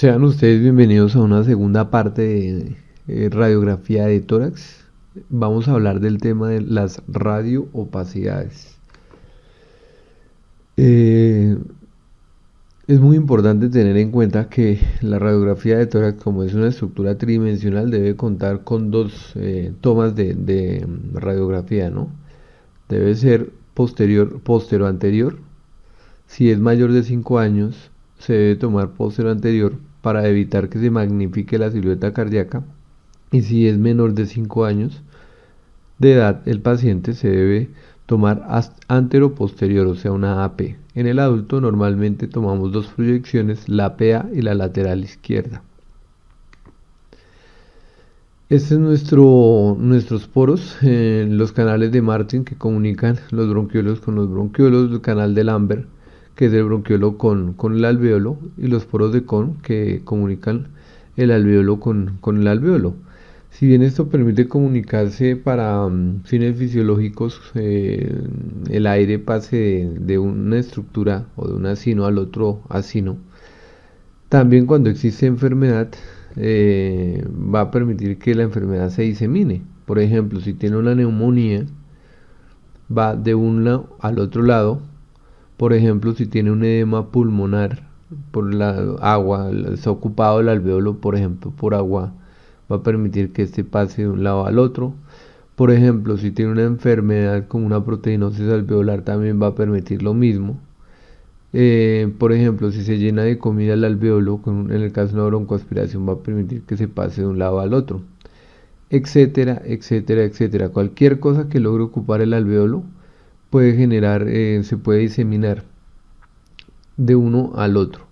Sean ustedes bienvenidos a una segunda parte de radiografía de tórax. Vamos a hablar del tema de las radioopacidades. Eh, es muy importante tener en cuenta que la radiografía de tórax, como es una estructura tridimensional, debe contar con dos tomas de radiografía, ¿no? Debe ser postero-anterior. Si es mayor de 5 años, se debe tomar postero-anterior para evitar que se magnifique la silueta cardíaca. Y si es menor de 5 años de edad, el paciente se debe tomar antero-posterior, o sea, una AP. En el adulto normalmente tomamos dos proyecciones, la PA y la lateral izquierda. Este es nuestros poros, los canales de Martin que comunican los bronquiolos con los bronquiolos, el canal de Lambert que es el bronquiolo con el alveolo, y los poros de Kohn que comunican el alveolo con el alveolo. Si bien esto permite comunicarse para fines fisiológicos, el aire pase de una estructura o de un acino al otro acino, también cuando existe enfermedad, va a permitir que la enfermedad se disemine. Por ejemplo, si tiene una neumonía, va de un lado al otro lado. Por ejemplo, si tiene un edema pulmonar por la agua, está ocupado el alveolo, por ejemplo, por agua, va a permitir que este pase de un lado al otro. Por ejemplo, si tiene una enfermedad como una proteinosis alveolar, también va a permitir lo mismo. Por ejemplo, si se llena de comida el alveolo, en el caso de una broncoaspiración, va a permitir que se pase de un lado al otro, etcétera, etcétera, etcétera. Cualquier cosa que logre ocupar el alveolo puede generar, se puede diseminar de uno al otro.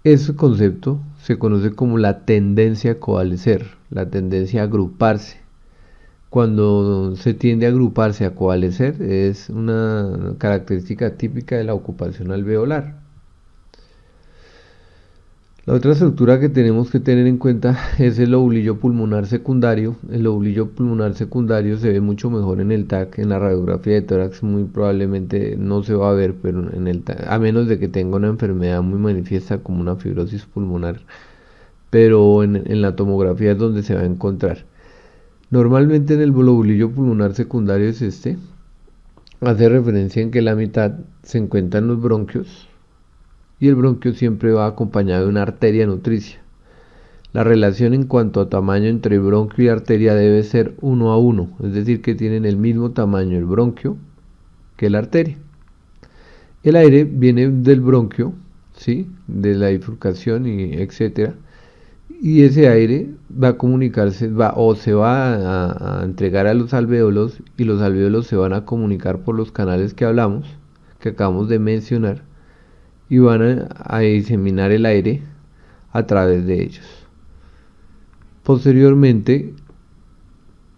Ese concepto se conoce como la tendencia a coalescer, la tendencia a agruparse. Cuando se tiende a agruparse, a coalescer, es una característica típica de la ocupación alveolar. La otra estructura que tenemos que tener en cuenta es el lobulillo pulmonar secundario. El lobulillo pulmonar secundario se ve mucho mejor en el TAC, en la radiografía de tórax muy probablemente no se va a ver, pero en el TAC, a menos de que tenga una enfermedad muy manifiesta como una fibrosis pulmonar, pero en la tomografía es donde se va a encontrar. Normalmente en el lobulillo pulmonar secundario es este. Hace referencia en que la mitad se encuentran los bronquios, y el bronquio siempre va acompañado de una arteria nutricia. La relación en cuanto a tamaño entre bronquio y arteria debe ser 1 a 1, es decir, que tienen el mismo tamaño el bronquio que la arteria. El aire viene del bronquio, ¿sí? De la bifurcación y etcétera, y ese aire va a comunicarse, se va a entregar a los alvéolos, y los alvéolos se van a comunicar por los canales que acabamos de mencionar, y van a diseminar el aire a través de ellos. Posteriormente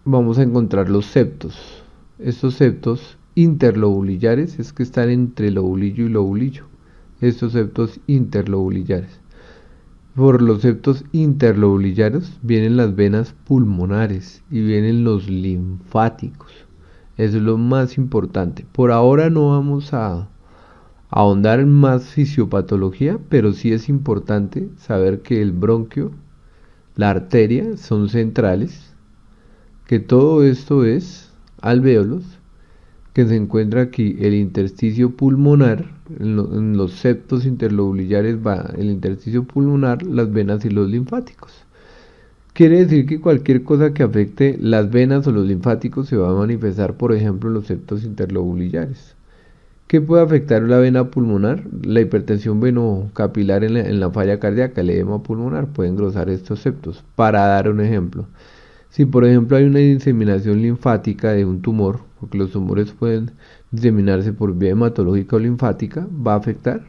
vamos a encontrar los septos. Estos septos interlobulillares es que están entre lobulillo y lobulillo. Estos septos interlobulillares. Por los septos interlobulillares vienen las venas pulmonares y vienen los linfáticos. Eso es lo más importante. Por ahora no vamos a ahondar en más fisiopatología, pero sí es importante saber que el bronquio, la arteria son centrales, que todo esto es alvéolos, que se encuentra aquí el intersticio pulmonar, en los septos interlobulillares va el intersticio pulmonar, las venas y los linfáticos. Quiere decir que cualquier cosa que afecte las venas o los linfáticos se va a manifestar, por ejemplo, en los septos interlobulillares. ¿Qué puede afectar la vena pulmonar? La hipertensión venocapilar en la falla cardíaca, el edema pulmonar, puede engrosar estos septos. Para dar un ejemplo, si por ejemplo hay una diseminación linfática de un tumor, porque los tumores pueden diseminarse por vía hematológica o linfática, va a afectar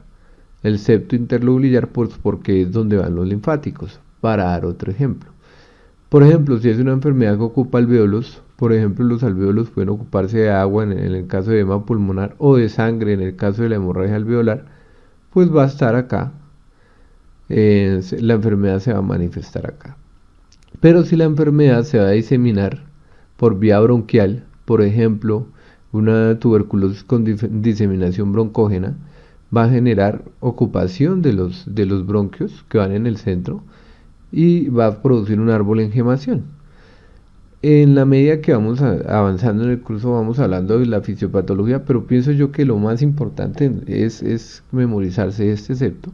el septo interlobulillar, pues porque es donde van los linfáticos. Para dar otro ejemplo. Por ejemplo, si es una enfermedad que ocupa alvéolos, por ejemplo, los alvéolos pueden ocuparse de agua en el caso de edema pulmonar, o de sangre en el caso de la hemorragia alveolar, pues va a estar acá, la enfermedad se va a manifestar acá. Pero si la enfermedad se va a diseminar por vía bronquial, por ejemplo, una tuberculosis con diseminación broncógena, va a generar ocupación de los bronquios que van en el centro y va a producir un árbol en gemación. En la medida que vamos avanzando en el curso vamos hablando de la fisiopatología, pero pienso yo que lo más importante es memorizarse este septo.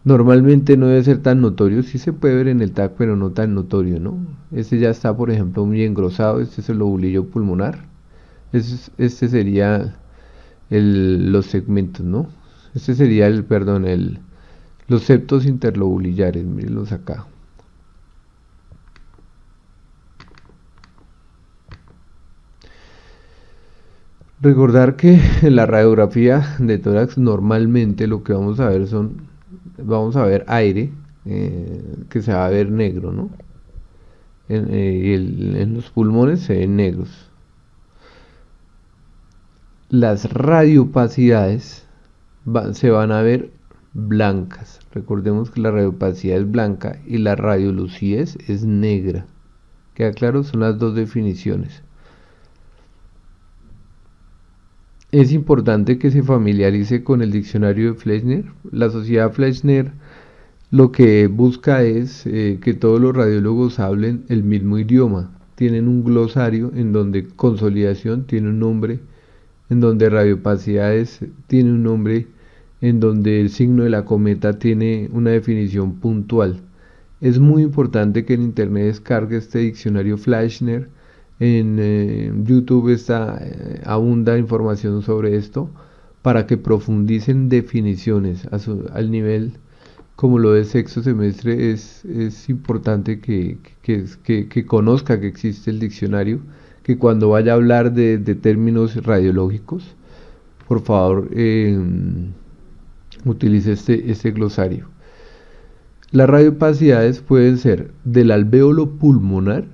Normalmente no debe ser tan notorio, sí se puede ver en el TAC, pero no tan notorio, ¿no? Este ya está, por ejemplo, muy engrosado, este es el lobulillo pulmonar, este sería los segmentos, ¿no? Este sería los septos interlobulillares, mírenlos acá. Recordar que en la radiografía de tórax normalmente lo que vamos a ver aire que se va a ver negro, ¿no? En los pulmones se ven negros. Las radiopacidades se van a ver blancas. Recordemos que la radiopacidad es blanca y la radiolucidez es negra. ¿Queda claro? Son las dos definiciones. Es importante que se familiarice con el diccionario de Fleischner. La sociedad Fleischner lo que busca es que todos los radiólogos hablen el mismo idioma. Tienen un glosario en donde consolidación tiene un nombre, en donde radiopacidades tiene un nombre, en donde el signo de la cometa tiene una definición puntual. Es muy importante que en internet descargue este diccionario Fleischner. En YouTube abunda información sobre esto para que profundicen definiciones al nivel como lo de sexto semestre. Es importante que conozca que existe el diccionario, que cuando vaya a hablar de términos radiológicos, por favor utilice este glosario. Las radiopacidades pueden ser del alvéolo pulmonar,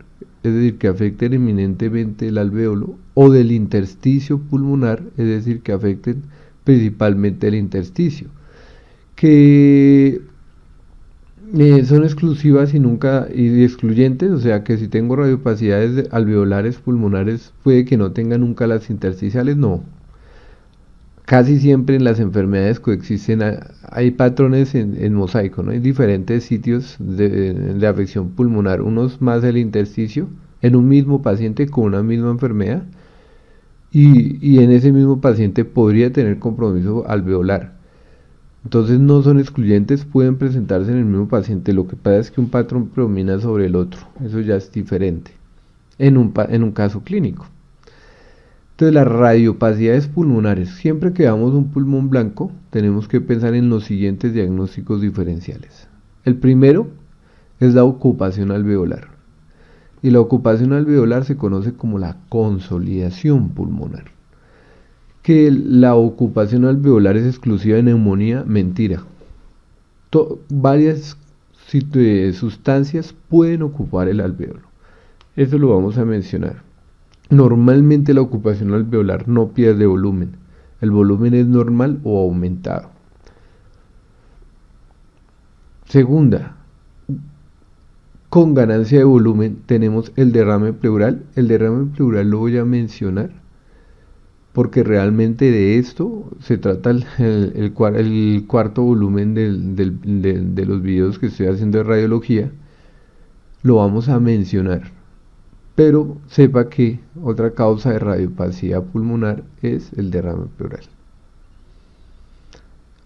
es decir, que afecten eminentemente el alvéolo, o del intersticio pulmonar, es decir, que afecten principalmente el intersticio, que son exclusivas y excluyentes, o sea que si tengo radiopacidades alveolares pulmonares puede que no tenga nunca las intersticiales, no. Casi siempre en las enfermedades coexisten, hay patrones en mosaico, ¿no? Hay diferentes sitios de afección pulmonar, unos más el intersticio, en un mismo paciente con una misma enfermedad, y en ese mismo paciente podría tener compromiso alveolar. Entonces no son excluyentes, pueden presentarse en el mismo paciente, lo que pasa es que un patrón predomina sobre el otro, eso ya es diferente, en un caso clínico. Entonces las radiopacidades pulmonares, siempre que veamos un pulmón blanco, tenemos que pensar en los siguientes diagnósticos diferenciales. El primero es la ocupación alveolar. Y la ocupación alveolar se conoce como la consolidación pulmonar. Que la ocupación alveolar es exclusiva de neumonía, mentira. Varias sustancias pueden ocupar el alvéolo. Eso lo vamos a mencionar. Normalmente la ocupación alveolar no pierde volumen. El volumen es normal o aumentado. Segunda, con ganancia de volumen tenemos el derrame pleural. El derrame pleural lo voy a mencionar porque realmente de esto se trata el cuarto volumen de los videos que estoy haciendo de radiología. Lo vamos a mencionar. Pero sepa que otra causa de radiopacidad pulmonar es el derrame pleural.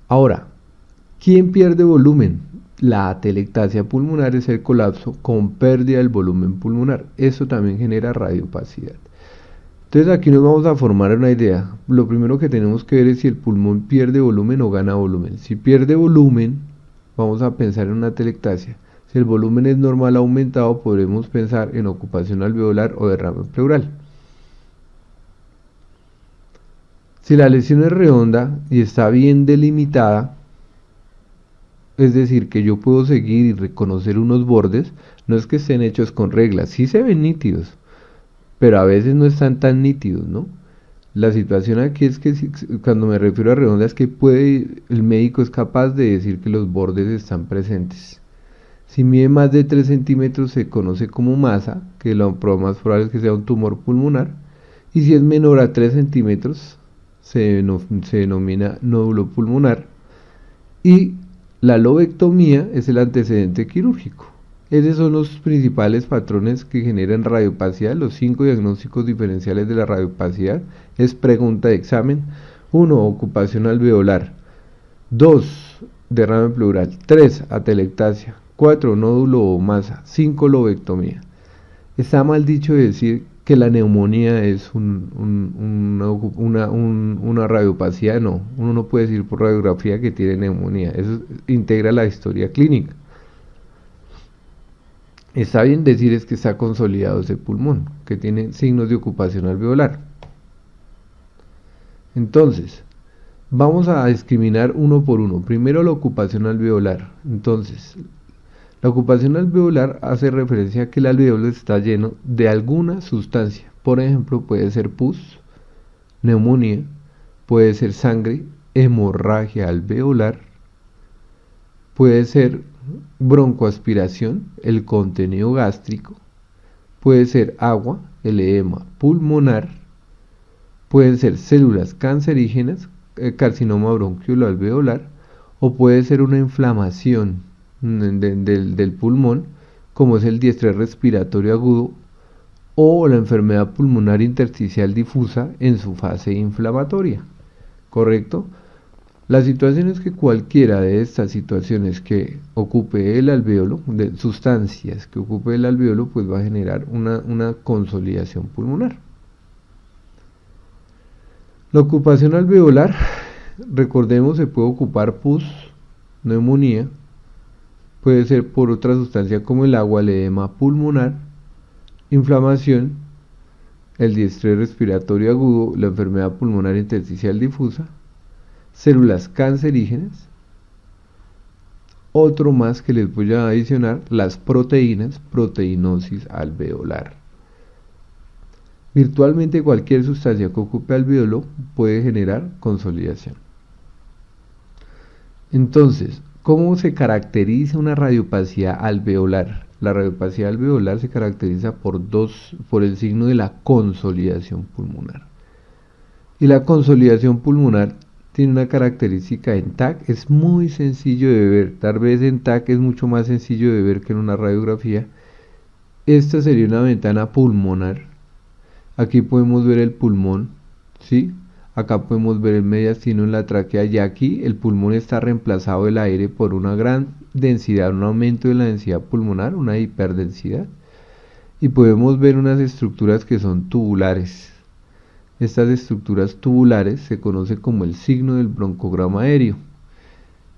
Ahora, ¿quién pierde volumen? La atelectasia pulmonar es el colapso con pérdida del volumen pulmonar. Eso también genera radiopacidad. Entonces aquí nos vamos a formar una idea. Lo primero que tenemos que ver es si el pulmón pierde volumen o gana volumen. Si pierde volumen, vamos a pensar en una atelectasia. Si el volumen es normal aumentado, podremos pensar en ocupación alveolar o derrame pleural. Si la lesión es redonda y está bien delimitada, es decir, que yo puedo seguir y reconocer unos bordes, no es que estén hechos con reglas, sí se ven nítidos, pero a veces no están tan nítidos, ¿no? La situación aquí es que cuando me refiero a redonda es que el médico es capaz de decir que los bordes están presentes. Si mide más de 3 centímetros se conoce como masa, que lo más probable es que sea un tumor pulmonar, y si es menor a 3 centímetros se denomina nódulo pulmonar, y la lobectomía es el antecedente quirúrgico. Esos son los principales patrones que generan radiopacidad. Los 5 diagnósticos diferenciales de la radiopacidad es pregunta de examen: 1, ocupación alveolar; 2, derrame pleural; 3, atelectasia; 4, nódulo o masa; 5, lobectomía. Está mal dicho decir que la neumonía es una radiopacidad. No, uno no puede decir por radiografía que tiene neumonía. Eso integra la historia clínica. Está bien decir es que está consolidado ese pulmón, que tiene signos de ocupación alveolar. Entonces, vamos a discriminar uno por uno. Primero, la ocupación alveolar. Entonces, la ocupación alveolar hace referencia a que el alveolo está lleno de alguna sustancia. Por ejemplo, puede ser pus, neumonía, puede ser sangre, hemorragia alveolar, puede ser broncoaspiración, el contenido gástrico, puede ser agua, el edema pulmonar, pueden ser células cancerígenas, carcinoma bronquiolo alveolar, o puede ser una inflamación del pulmón, como es el diestrés respiratorio agudo, o la enfermedad pulmonar intersticial difusa en su fase inflamatoria. ¿Correcto? La situación es que cualquiera de estas situaciones que ocupe el alveolo, de sustancias que ocupe el alveolo, pues va a generar una consolidación pulmonar. La ocupación alveolar, recordemos, se puede ocupar pus, neumonía, puede ser por otra sustancia como el agua, el edema pulmonar, inflamación, el diestrés respiratorio agudo, la enfermedad pulmonar intersticial difusa, células cancerígenas. Otro más que les voy a adicionar: las proteínas, proteinosis alveolar. Virtualmente cualquier sustancia que ocupe alveolo puede generar consolidación. Entonces, ¿cómo se caracteriza una radiopacidad alveolar? La radiopacidad alveolar se caracteriza por el signo de la consolidación pulmonar. Y la consolidación pulmonar tiene una característica en TAC, es muy sencillo de ver. Tal vez en TAC es mucho más sencillo de ver que en una radiografía. Esta sería una ventana pulmonar. Aquí podemos ver el pulmón, ¿sí? Acá podemos ver el mediastino en la tráquea, y aquí el pulmón está reemplazado del aire por una gran densidad, un aumento de la densidad pulmonar, una hiperdensidad. Y podemos ver unas estructuras que son tubulares. Estas estructuras tubulares se conocen como el signo del broncograma aéreo.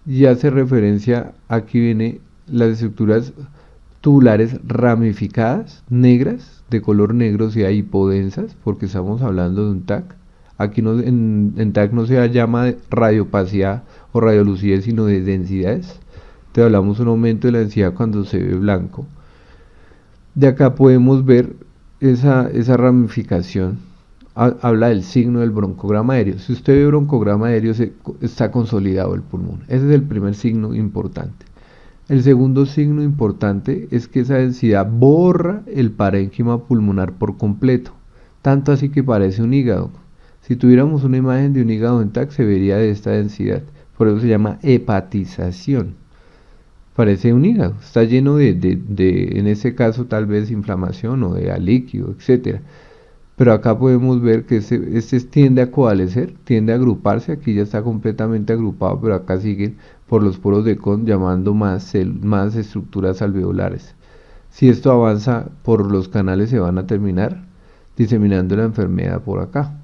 Y hace referencia, aquí viene las estructuras tubulares ramificadas, negras, de color negro, si hay hipodensas, porque estamos hablando de un TAC. Aquí en TAC no se llama radiopacidad o radiolucidez, sino de densidades. Te hablamos un aumento de la densidad cuando se ve blanco. De acá podemos ver esa ramificación. Habla del signo del broncograma aéreo. Si usted ve broncograma aéreo, está consolidado el pulmón. Ese es el primer signo importante. El segundo signo importante es que esa densidad borra el parénquima pulmonar por completo, tanto así que parece un hígado. Si tuviéramos una imagen de un hígado en TAC, se vería de esta densidad. Por eso se llama hepatización. Parece un hígado, está lleno en este caso tal vez inflamación o de líquido, etc. Pero acá podemos ver que este tiende a coalescer, tiende a agruparse. Aquí ya está completamente agrupado, pero acá siguen por los poros de Kohn llamando más estructuras alveolares. Si esto avanza por los canales, se van a terminar diseminando la enfermedad por acá.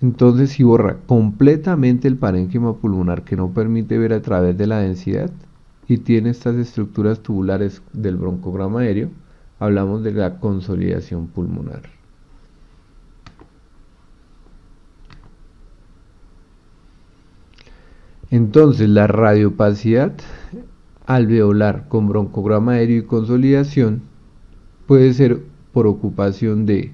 Entonces, si borra completamente el parénquima pulmonar, que no permite ver a través de la densidad, y tiene estas estructuras tubulares del broncograma aéreo, hablamos de la consolidación pulmonar. Entonces, la radiopacidad alveolar con broncograma aéreo y consolidación puede ser por ocupación de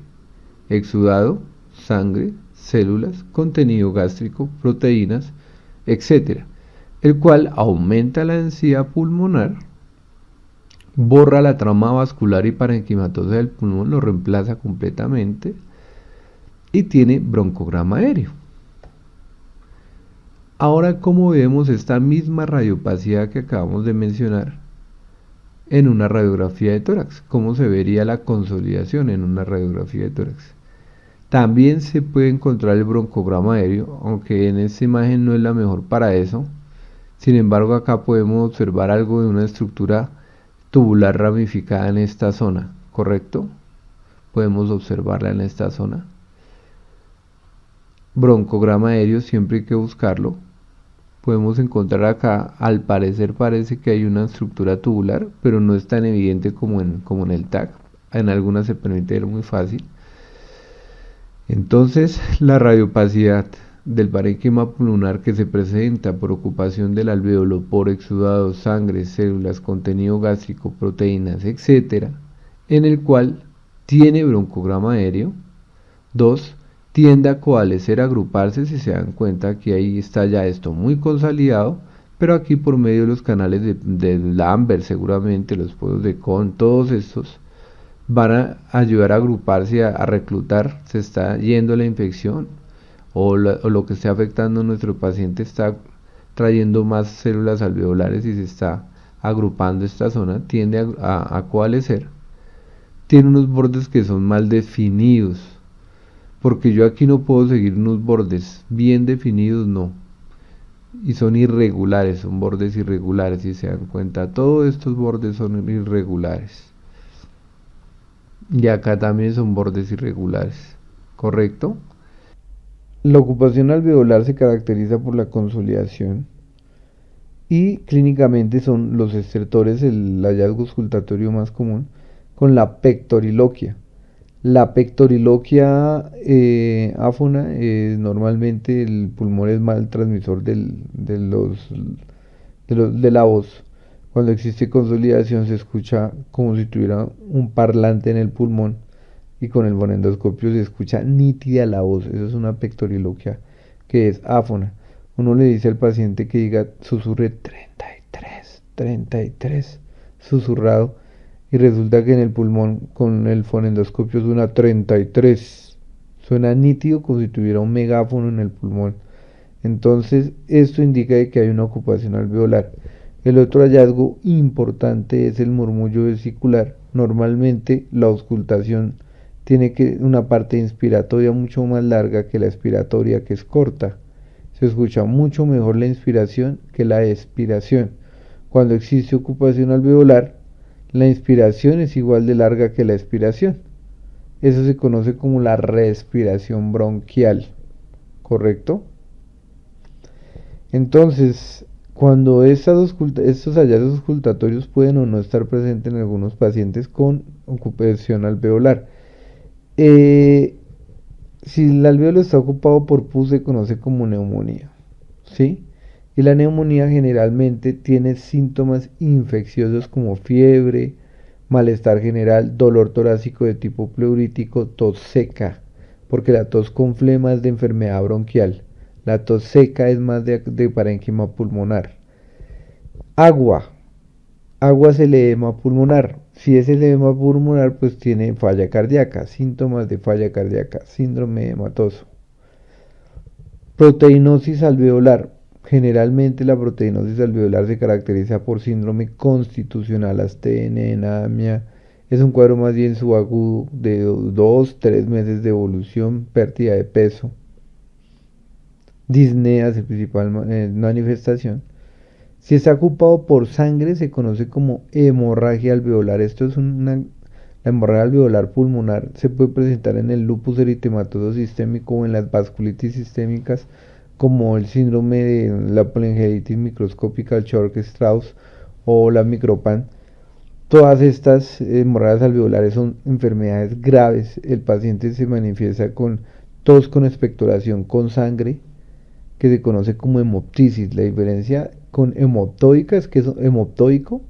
exudado, sangre, células, contenido gástrico, proteínas, etc., el cual aumenta la densidad pulmonar, borra la trama vascular y parenquimatosa del pulmón, lo reemplaza completamente, y tiene broncograma aéreo. Ahora, ¿cómo vemos esta misma radiopacidad que acabamos de mencionar en una radiografía de tórax? ¿Cómo se vería la consolidación en una radiografía de tórax? También se puede encontrar el broncograma aéreo, aunque en esta imagen no es la mejor para eso. Sin embargo, acá podemos observar algo de una estructura tubular ramificada en esta zona, ¿correcto? Podemos observarla en esta zona. Broncograma aéreo, siempre hay que buscarlo. Podemos encontrar acá, al parecer parece que hay una estructura tubular, pero no es tan evidente como en el TAC. En algunas se permite ver muy fácil. Entonces, la radiopacidad del parénquima pulmonar que se presenta por ocupación del alvéolo por exudados, sangre, células, contenido gástrico, proteínas, etc., en el cual tiene broncograma aéreo. 2. Tiende a coalescer, a agruparse, si se dan cuenta que ahí está ya esto muy consolidado, pero aquí por medio de los canales de Lambert, seguramente los poros de Kohn, todos estos van a ayudar a agruparse, a reclutar, se está yendo la infección o lo que esté afectando a nuestro paciente está trayendo más células alveolares y se está agrupando esta zona, tiende a coalescer. Tiene unos bordes que son mal definidos, porque yo aquí no puedo seguir unos bordes bien definidos, no, y son irregulares, son bordes irregulares, si se dan cuenta, todos estos bordes son irregulares. Y acá también son bordes irregulares, ¿correcto? La ocupación alveolar se caracteriza por la consolidación y clínicamente son los estertores el hallazgo auscultatorio más común con la pectoriloquia. La pectoriloquia áfona, normalmente el pulmón es mal transmisor de la voz. Cuando existe consolidación se escucha como si tuviera un parlante en el pulmón y con el fonendoscopio se escucha nítida la voz. Eso es una pectoriloquia que es áfona. Uno le dice al paciente que diga susurre 33, 33, susurrado, y resulta que en el pulmón con el fonendoscopio suena 33. Suena nítido como si tuviera un megáfono en el pulmón. Entonces, esto indica que hay una ocupación alveolar. El otro hallazgo importante es el murmullo vesicular. Normalmente la auscultación tiene una parte inspiratoria mucho más larga que la expiratoria, que es corta. Se escucha mucho mejor la inspiración que la expiración. Cuando existe ocupación alveolar, la inspiración es igual de larga que la expiración. Eso se conoce como la respiración bronquial, ¿correcto? Entonces, cuando estos hallazgos auscultatorios pueden o no estar presentes en algunos pacientes con ocupación alveolar. Si el alvéolo está ocupado por pus se conoce como neumonía, ¿sí? Y la neumonía generalmente tiene síntomas infecciosos como fiebre, malestar general, dolor torácico de tipo pleurítico, tos seca, porque la tos con flema es de enfermedad bronquial. La tos seca es más de parénquima pulmonar. Agua es el edema pulmonar. Si es el edema pulmonar, pues tiene falla cardíaca, síntomas de falla cardíaca, síndrome hematoso. Proteinosis alveolar. Generalmente la proteinosis alveolar se caracteriza por síndrome constitucional, astenia, anemia. Es un cuadro más bien subagudo de 2-3 meses de evolución, pérdida de peso. Disnea es la principal manifestación. Si está ocupado por sangre se conoce como hemorragia alveolar. Esto es la hemorragia alveolar pulmonar. Se puede presentar en el lupus eritematoso sistémico o en las vasculitis sistémicas como el síndrome de la polingelitis microscópica, el Churg-Strauss o la micropan. Todas estas hemorragias alveolares son enfermedades graves. El paciente se manifiesta con tos con expectoración con sangre, que se conoce como hemoptisis. La diferencia con hemoptóica es que es hemoptóico,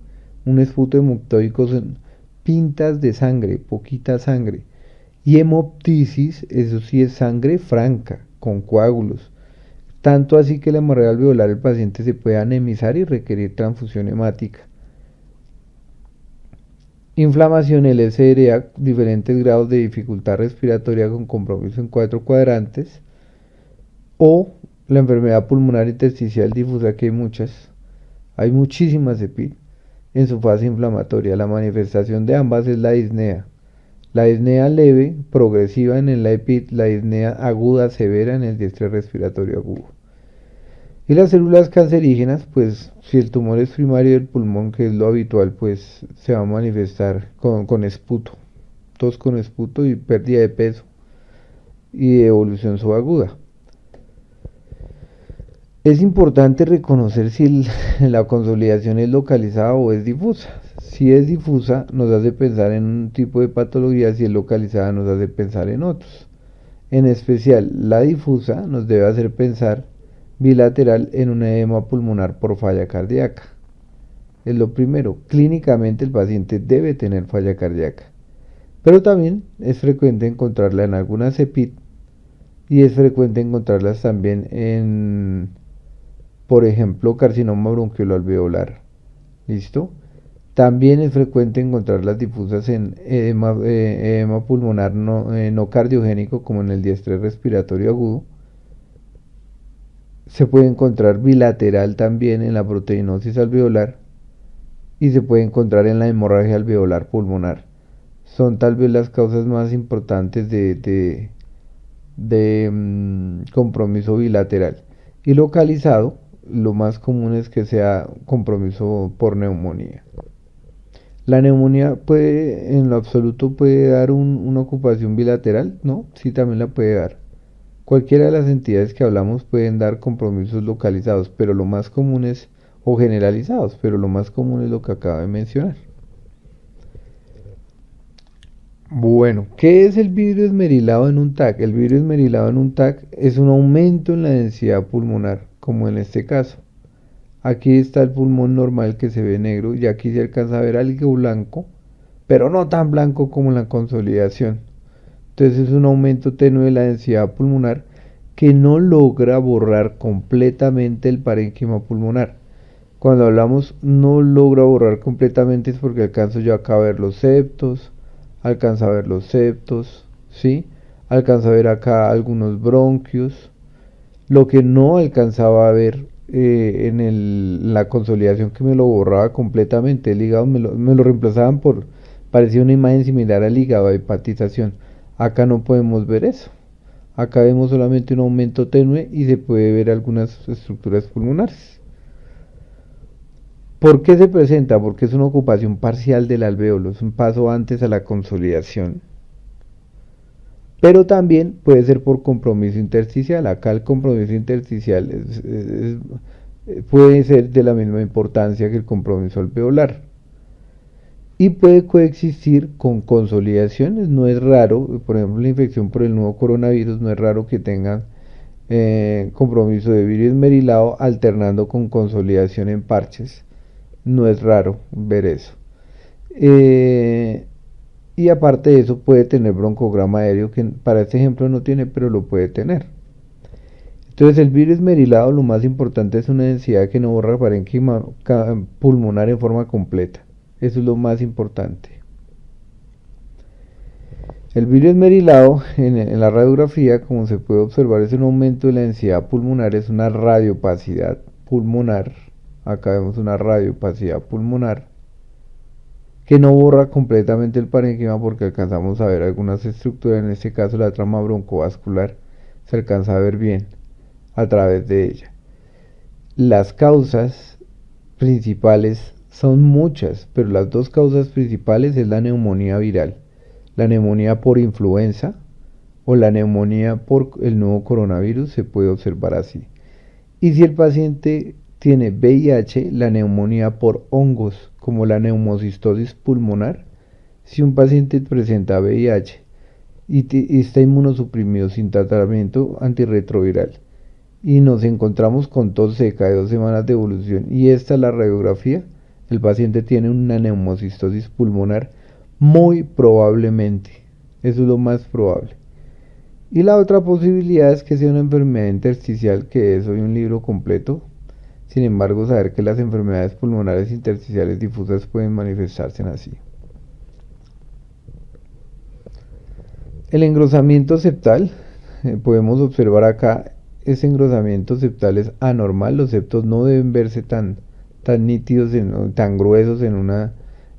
un esputo hemoptóico son pintas de sangre, poquita sangre. Y hemoptisis, eso sí es sangre franca, con coágulos. Tanto así que la hemorragia alveolar el paciente se puede anemizar y requerir transfusión hemática. Inflamación, el SRA, diferentes grados de dificultad respiratoria con compromiso en 4 cuadrantes. O la enfermedad pulmonar intersticial difusa, que hay muchísimas EPID en su fase inflamatoria. La manifestación de ambas es la disnea. La disnea leve, progresiva en el EPID, la disnea aguda, severa en el diestre respiratorio agudo. Y las células cancerígenas, pues si el tumor es primario del pulmón, que es lo habitual, pues se va a manifestar con esputo, tos con esputo y pérdida de peso y evolución subaguda. Es importante reconocer si la consolidación es localizada o es difusa. Si es difusa, nos hace pensar en un tipo de patología; si es localizada, nos hace pensar en otros. En especial, la difusa nos debe hacer pensar bilateral en un edema pulmonar por falla cardíaca. Es lo primero. Clínicamente el paciente debe tener falla cardíaca, pero también es frecuente encontrarla en algunas EPID y es frecuente encontrarlas también en, por ejemplo, carcinoma bronquiolo-alveolar. ¿Listo? También es frecuente encontrar las difusas en edema pulmonar no cardiogénico, como en el diestre respiratorio agudo. Se puede encontrar bilateral también en la proteinosis alveolar y se puede encontrar en la hemorragia alveolar pulmonar. Son tal vez las causas más importantes de compromiso bilateral. Y localizado, lo más común es que sea compromiso por neumonía. La neumonía en lo absoluto puede dar una ocupación bilateral, ¿no? Sí, también la puede dar. Cualquiera de las entidades que hablamos pueden dar compromisos localizados, pero lo más común es, o generalizados, pero lo más común es lo que acabo de mencionar. Bueno, ¿qué es el vidrio esmerilado en un TAC? El vidrio esmerilado en un TAC es un aumento en la densidad pulmonar, como en este caso. Aquí está el pulmón normal, que se ve negro, y aquí se alcanza a ver algo blanco, pero no tan blanco como en la consolidación. Entonces es un aumento tenue de la densidad pulmonar que no logra borrar completamente el parénquima pulmonar. Cuando hablamos no logra borrar completamente, es porque alcanzo yo acá a ver los septos, ¿sí? Alcanza a ver acá algunos bronquios. Lo que no alcanzaba a ver en la consolidación, que me lo borraba completamente, el hígado me lo reemplazaban parecía una imagen similar al hígado de hepatización. Acá no podemos ver eso. Acá vemos solamente un aumento tenue y se puede ver algunas estructuras pulmonares. ¿Por qué se presenta? Porque es una ocupación parcial del alvéolo, es un paso antes a la consolidación. Pero también puede ser por compromiso intersticial. Acá el compromiso intersticial puede ser de la misma importancia que el compromiso alveolar. Y puede coexistir con consolidaciones. No es raro, por ejemplo, la infección por el nuevo coronavirus, no es raro que tengan compromiso de vidrio esmerilado alternando con consolidación en parches. No es raro ver eso. Y aparte de eso, puede tener broncograma aéreo, que para este ejemplo no tiene, pero lo puede tener. Entonces, el vidrio esmerilado, lo más importante es una densidad que no borra parénquima pulmonar en forma completa. Eso es lo más importante. El vidrio esmerilado en la radiografía, como se puede observar, es un aumento de la densidad pulmonar, es una radiopacidad pulmonar. Acá vemos una radiopacidad pulmonar que no borra completamente el parénquima, porque alcanzamos a ver algunas estructuras, en este caso la trama broncovascular se alcanza a ver bien a través de ella. Las causas principales son muchas, pero las dos causas principales es la neumonía viral, la neumonía por influenza o la neumonía por el nuevo coronavirus, se puede observar así. Y si el paciente tiene VIH, la neumonía por hongos, como la neumocistosis pulmonar. Si un paciente presenta VIH y está inmunosuprimido sin tratamiento antirretroviral y nos encontramos con tos seca de 2 semanas de evolución y esta es la radiografía, el paciente tiene una neumocistosis pulmonar muy probablemente. Eso es lo más probable. Y la otra posibilidad es que sea una enfermedad intersticial, que es hoy un libro completo. Sin embargo, saber que las enfermedades pulmonares intersticiales difusas pueden manifestarse así. El engrosamiento septal, podemos observar acá ese engrosamiento septal es anormal, los septos no deben verse tan nítidos, tan gruesos en una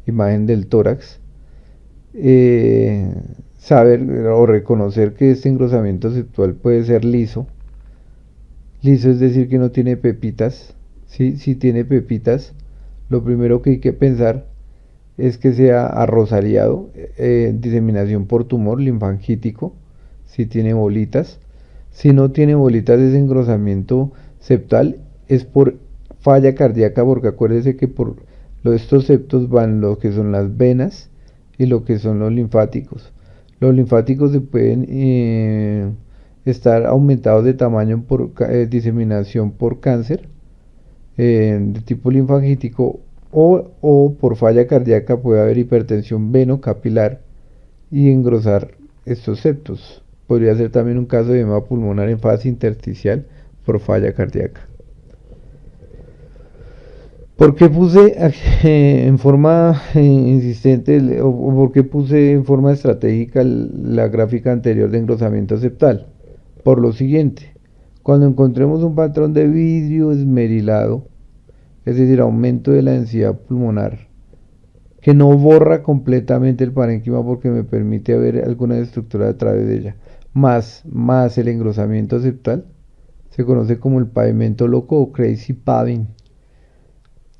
imagen del tórax. Saber o reconocer que este engrosamiento septual puede ser liso. Liso es decir que no tiene pepitas. ¿Sí? Si tiene pepitas, lo primero que hay que pensar es que sea arrosariado, diseminación por tumor linfangítico, si tiene bolitas. Si no tiene bolitas, ese engrosamiento septal es por falla cardíaca, porque acuérdese que por estos septos van lo que son las venas y lo que son los linfáticos. Los linfáticos se pueden estar aumentados de tamaño por diseminación por cáncer de tipo linfangítico o por falla cardíaca puede haber hipertensión venocapilar y engrosar estos septos. Podría ser también un caso de edema pulmonar en fase intersticial por falla cardíaca. ¿Por qué puse en forma insistente o por qué puse en forma estratégica la gráfica anterior de engrosamiento septal? Por lo siguiente, cuando encontremos un patrón de vidrio esmerilado, es decir, aumento de la densidad pulmonar, que no borra completamente el parénquima porque me permite ver alguna estructura a través de ella, más el engrosamiento septal, se conoce como el pavimento loco o crazy paving.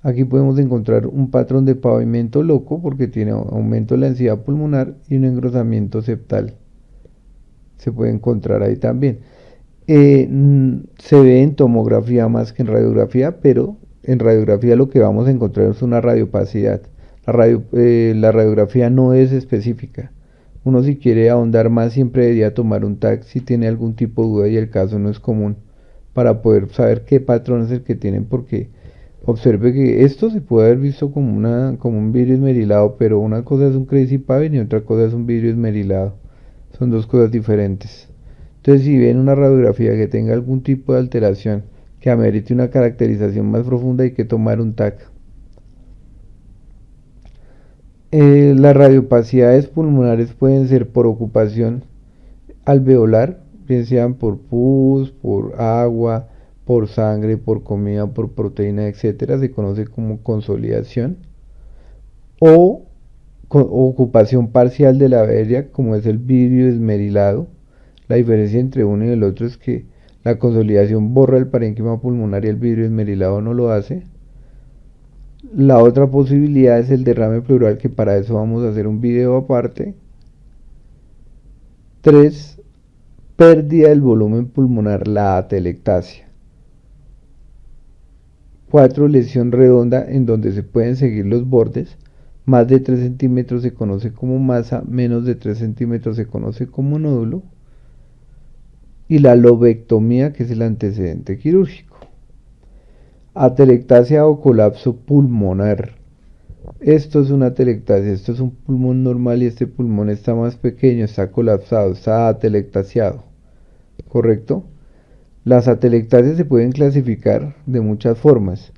Aquí podemos encontrar un patrón de pavimento loco porque tiene aumento de la densidad pulmonar y un engrosamiento septal. Se puede encontrar ahí también. Se ve en tomografía más que en radiografía, pero en radiografía lo que vamos a encontrar es una radiopacidad. La radiografía no es específica. Uno si quiere ahondar más siempre debería tomar un TAC si tiene algún tipo de duda y el caso no es común, para poder saber qué patrón es el que tienen, porque observe que esto se puede haber visto como un vidrio esmerilado, pero una cosa es un crazy paving y otra cosa es un vidrio esmerilado. Son dos cosas diferentes. Entonces, si ven una radiografía que tenga algún tipo de alteración que amerite una caracterización más profunda, hay que tomar un TAC. Las radiopacidades pulmonares pueden ser por ocupación alveolar, bien sean por pus, por agua, por sangre, por comida, por proteína, etcétera, se conoce como consolidación, o ocupación parcial de la aérea, como es el vidrio esmerilado. La diferencia entre uno y el otro es que la consolidación borra el parénquima pulmonar y el vidrio esmerilado no lo hace. La otra posibilidad es el derrame pleural, que para eso vamos a hacer un video aparte. 3. Pérdida del volumen pulmonar, la atelectasia. 4. Lesión redonda en donde se pueden seguir los bordes. Más de 3 centímetros se conoce como masa, menos de 3 centímetros se conoce como nódulo. Y la lobectomía, que es el antecedente quirúrgico. Atelectasia o colapso pulmonar. Esto es una atelectasia, esto es un pulmón normal y este pulmón está más pequeño, está colapsado, está atelectasiado. ¿Correcto? Las atelectasias se pueden clasificar de muchas formas.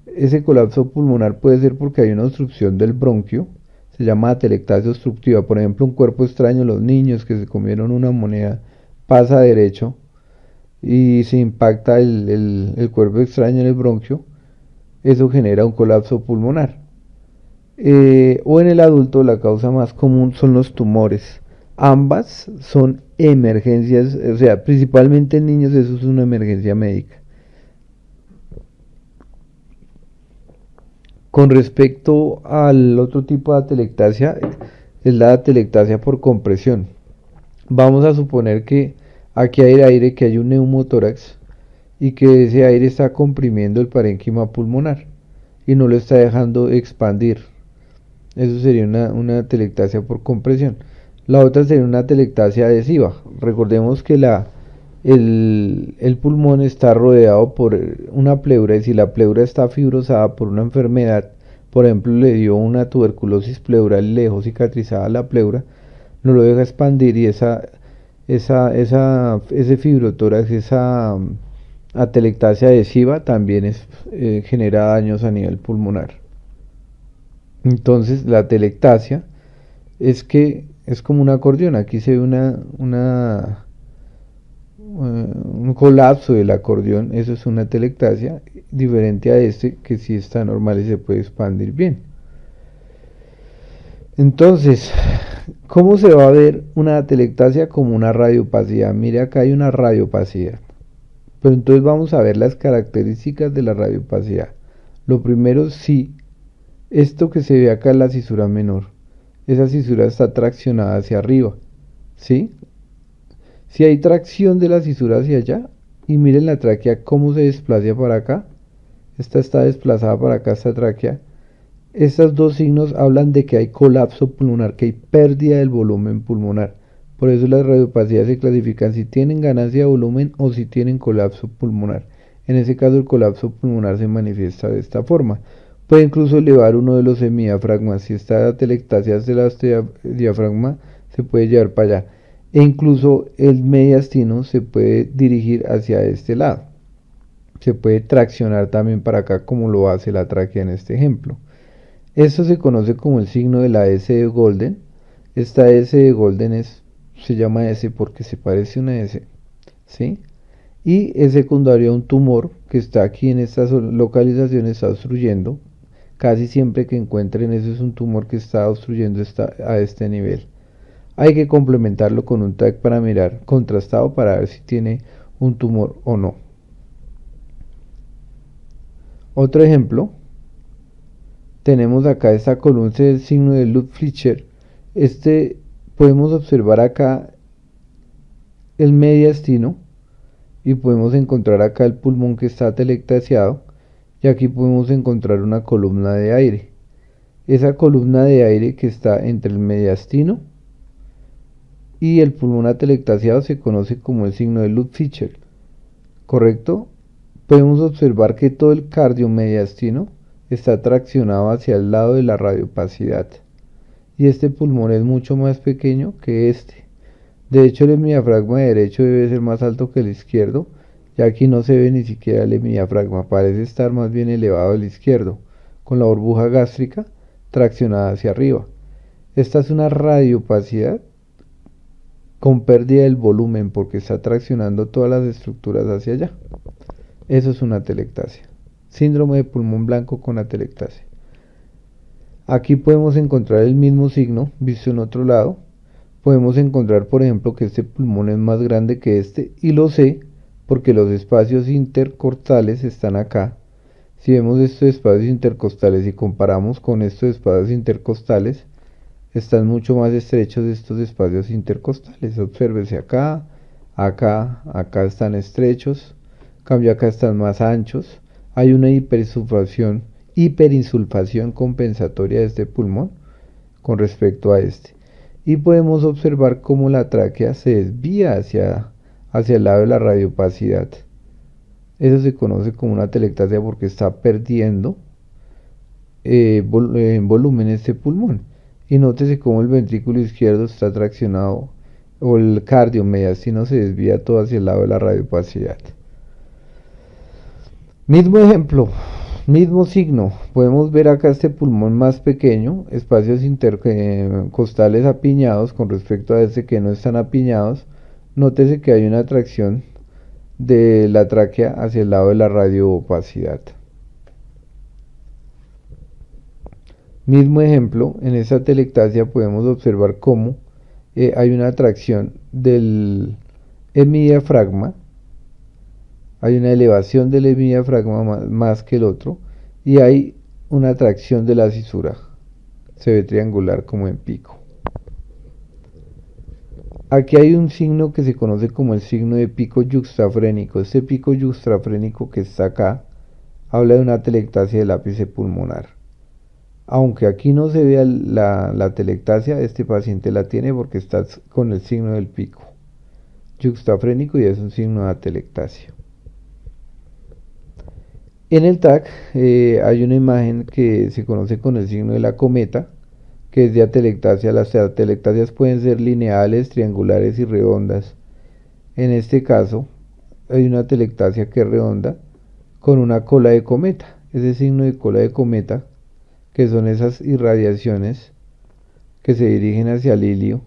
Ese colapso pulmonar puede ser porque hay una obstrucción del bronquio, se llama atelectasia obstructiva. Por ejemplo, un cuerpo extraño, los niños que se comieron una moneda, pasa derecho y se impacta el cuerpo extraño en el bronquio, eso genera un colapso pulmonar. O en el adulto la causa más común son los tumores. Ambas son emergencias, o sea, principalmente en niños eso es una emergencia médica. Con respecto al otro tipo de atelectasia, es la atelectasia por compresión. Vamos a suponer que aquí hay aire, que hay un neumotórax y que ese aire está comprimiendo el parénquima pulmonar y no lo está dejando expandir. Eso sería una atelectasia por compresión. La otra sería una atelectasia adhesiva. Recordemos que el pulmón está rodeado por una pleura y si la pleura está fibrosada por una enfermedad, por ejemplo le dio una tuberculosis pleural y le dejó cicatrizada la pleura, no lo deja expandir y ese fibrotórax, esa atelectasia adhesiva también genera daños a nivel pulmonar. Entonces la atelectasia es como un acordeón. Aquí se ve un colapso del acordeón, eso es una atelectasia, diferente a este que sí está normal y se puede expandir bien. Entonces, ¿cómo se va a ver una atelectasia? Como una radiopacidad. Mire, acá hay una radiopacidad. Pero entonces vamos a ver las características de la radiopacidad. Lo primero, sí, esto que se ve acá es la cisura menor. Esa cisura está traccionada hacia arriba. ¿Sí? Si hay tracción de la cisura hacia allá, y miren la tráquea cómo se desplaza para acá. Esta está desplazada para acá, esta tráquea. Estos dos signos hablan de que hay colapso pulmonar, que hay pérdida del volumen pulmonar. Por eso las radiopacidades se clasifican si tienen ganancia de volumen o si tienen colapso pulmonar. En ese caso el colapso pulmonar se manifiesta de esta forma. Puede incluso elevar uno de los semidiafragmas. Si está atelectasia de la diafragma, se puede llevar para allá. E incluso el mediastino se puede dirigir hacia este lado. Se puede traccionar también para acá como lo hace la tráquea en este ejemplo. Esto se conoce como el signo de la S de Golden. Esta S de Golden se llama S porque se parece a una S, ¿sí? Y es secundario a un tumor que está aquí en estas localizaciones, está obstruyendo. Casi siempre que encuentren eso es un tumor que está obstruyendo a este nivel. Hay que complementarlo con un TAC para mirar contrastado para ver si tiene un tumor o no. Otro ejemplo, tenemos acá esta columna del signo de Lutz-Flicher. Podemos observar acá el mediastino y podemos encontrar acá el pulmón que está atelectasiado y aquí podemos encontrar una columna de aire. Esa columna de aire que está entre el mediastino y el pulmón atelectasiado se conoce como el signo de Lutz-Flicher, ¿correcto? Podemos observar que todo el cardiomediastino está traccionado hacia el lado de la radiopacidad y este pulmón es mucho más pequeño que este. De hecho, el hemidiafragma derecho debe ser más alto que el izquierdo, ya aquí no se ve ni siquiera el hemidiafragma, parece estar más bien elevado el izquierdo, con la burbuja gástrica traccionada hacia arriba. Esta es una radiopacidad con pérdida del volumen porque está traccionando todas las estructuras hacia allá. Eso es una atelectasia. Síndrome de pulmón blanco con atelectasia. Aquí podemos encontrar el mismo signo visto en otro lado. Podemos encontrar, por ejemplo, que este pulmón es más grande que este, y lo sé porque los espacios intercostales están acá. Si vemos estos espacios intercostales y comparamos con estos espacios intercostales, están mucho más estrechos estos espacios intercostales. Obsérvese acá, acá están estrechos, cambio acá están más anchos. Hay una hiperinsulfación compensatoria de este pulmón con respecto a este. Y podemos observar cómo la tráquea se desvía hacia el lado de la radiopacidad. Eso se conoce como una atelectasia porque está perdiendo volumen este pulmón. Y nótese cómo el ventrículo izquierdo está traccionado, o el cardiomediastino se desvía todo hacia el lado de la radiopacidad. Mismo ejemplo, mismo signo. Podemos ver acá este pulmón más pequeño, espacios intercostales apiñados con respecto a este que no están apiñados. Nótese que hay una tracción de la tráquea hacia el lado de la radiopacidad. Mismo ejemplo, en esta atelectasia podemos observar cómo hay una tracción del hemidiafragma, hay una elevación del hemidiafragma más que el otro, y hay una tracción de la cisura, se ve triangular como en pico. Aquí hay un signo que se conoce como el signo de pico yuxtafrénico. Este pico yuxtafrénico que está acá habla de una atelectasia del ápice pulmonar. Aunque aquí no se vea la atelectasia, este paciente la tiene porque está con el signo del pico yuxtafrénico y es un signo de atelectasia. En el TAC hay una imagen que se conoce con el signo de la cometa, que es de atelectasia. Las atelectasias pueden ser lineales, triangulares y redondas. En este caso hay una atelectasia que es redonda con una cola de cometa. Ese signo de cola de cometa, que son esas irradiaciones que se dirigen hacia el ilio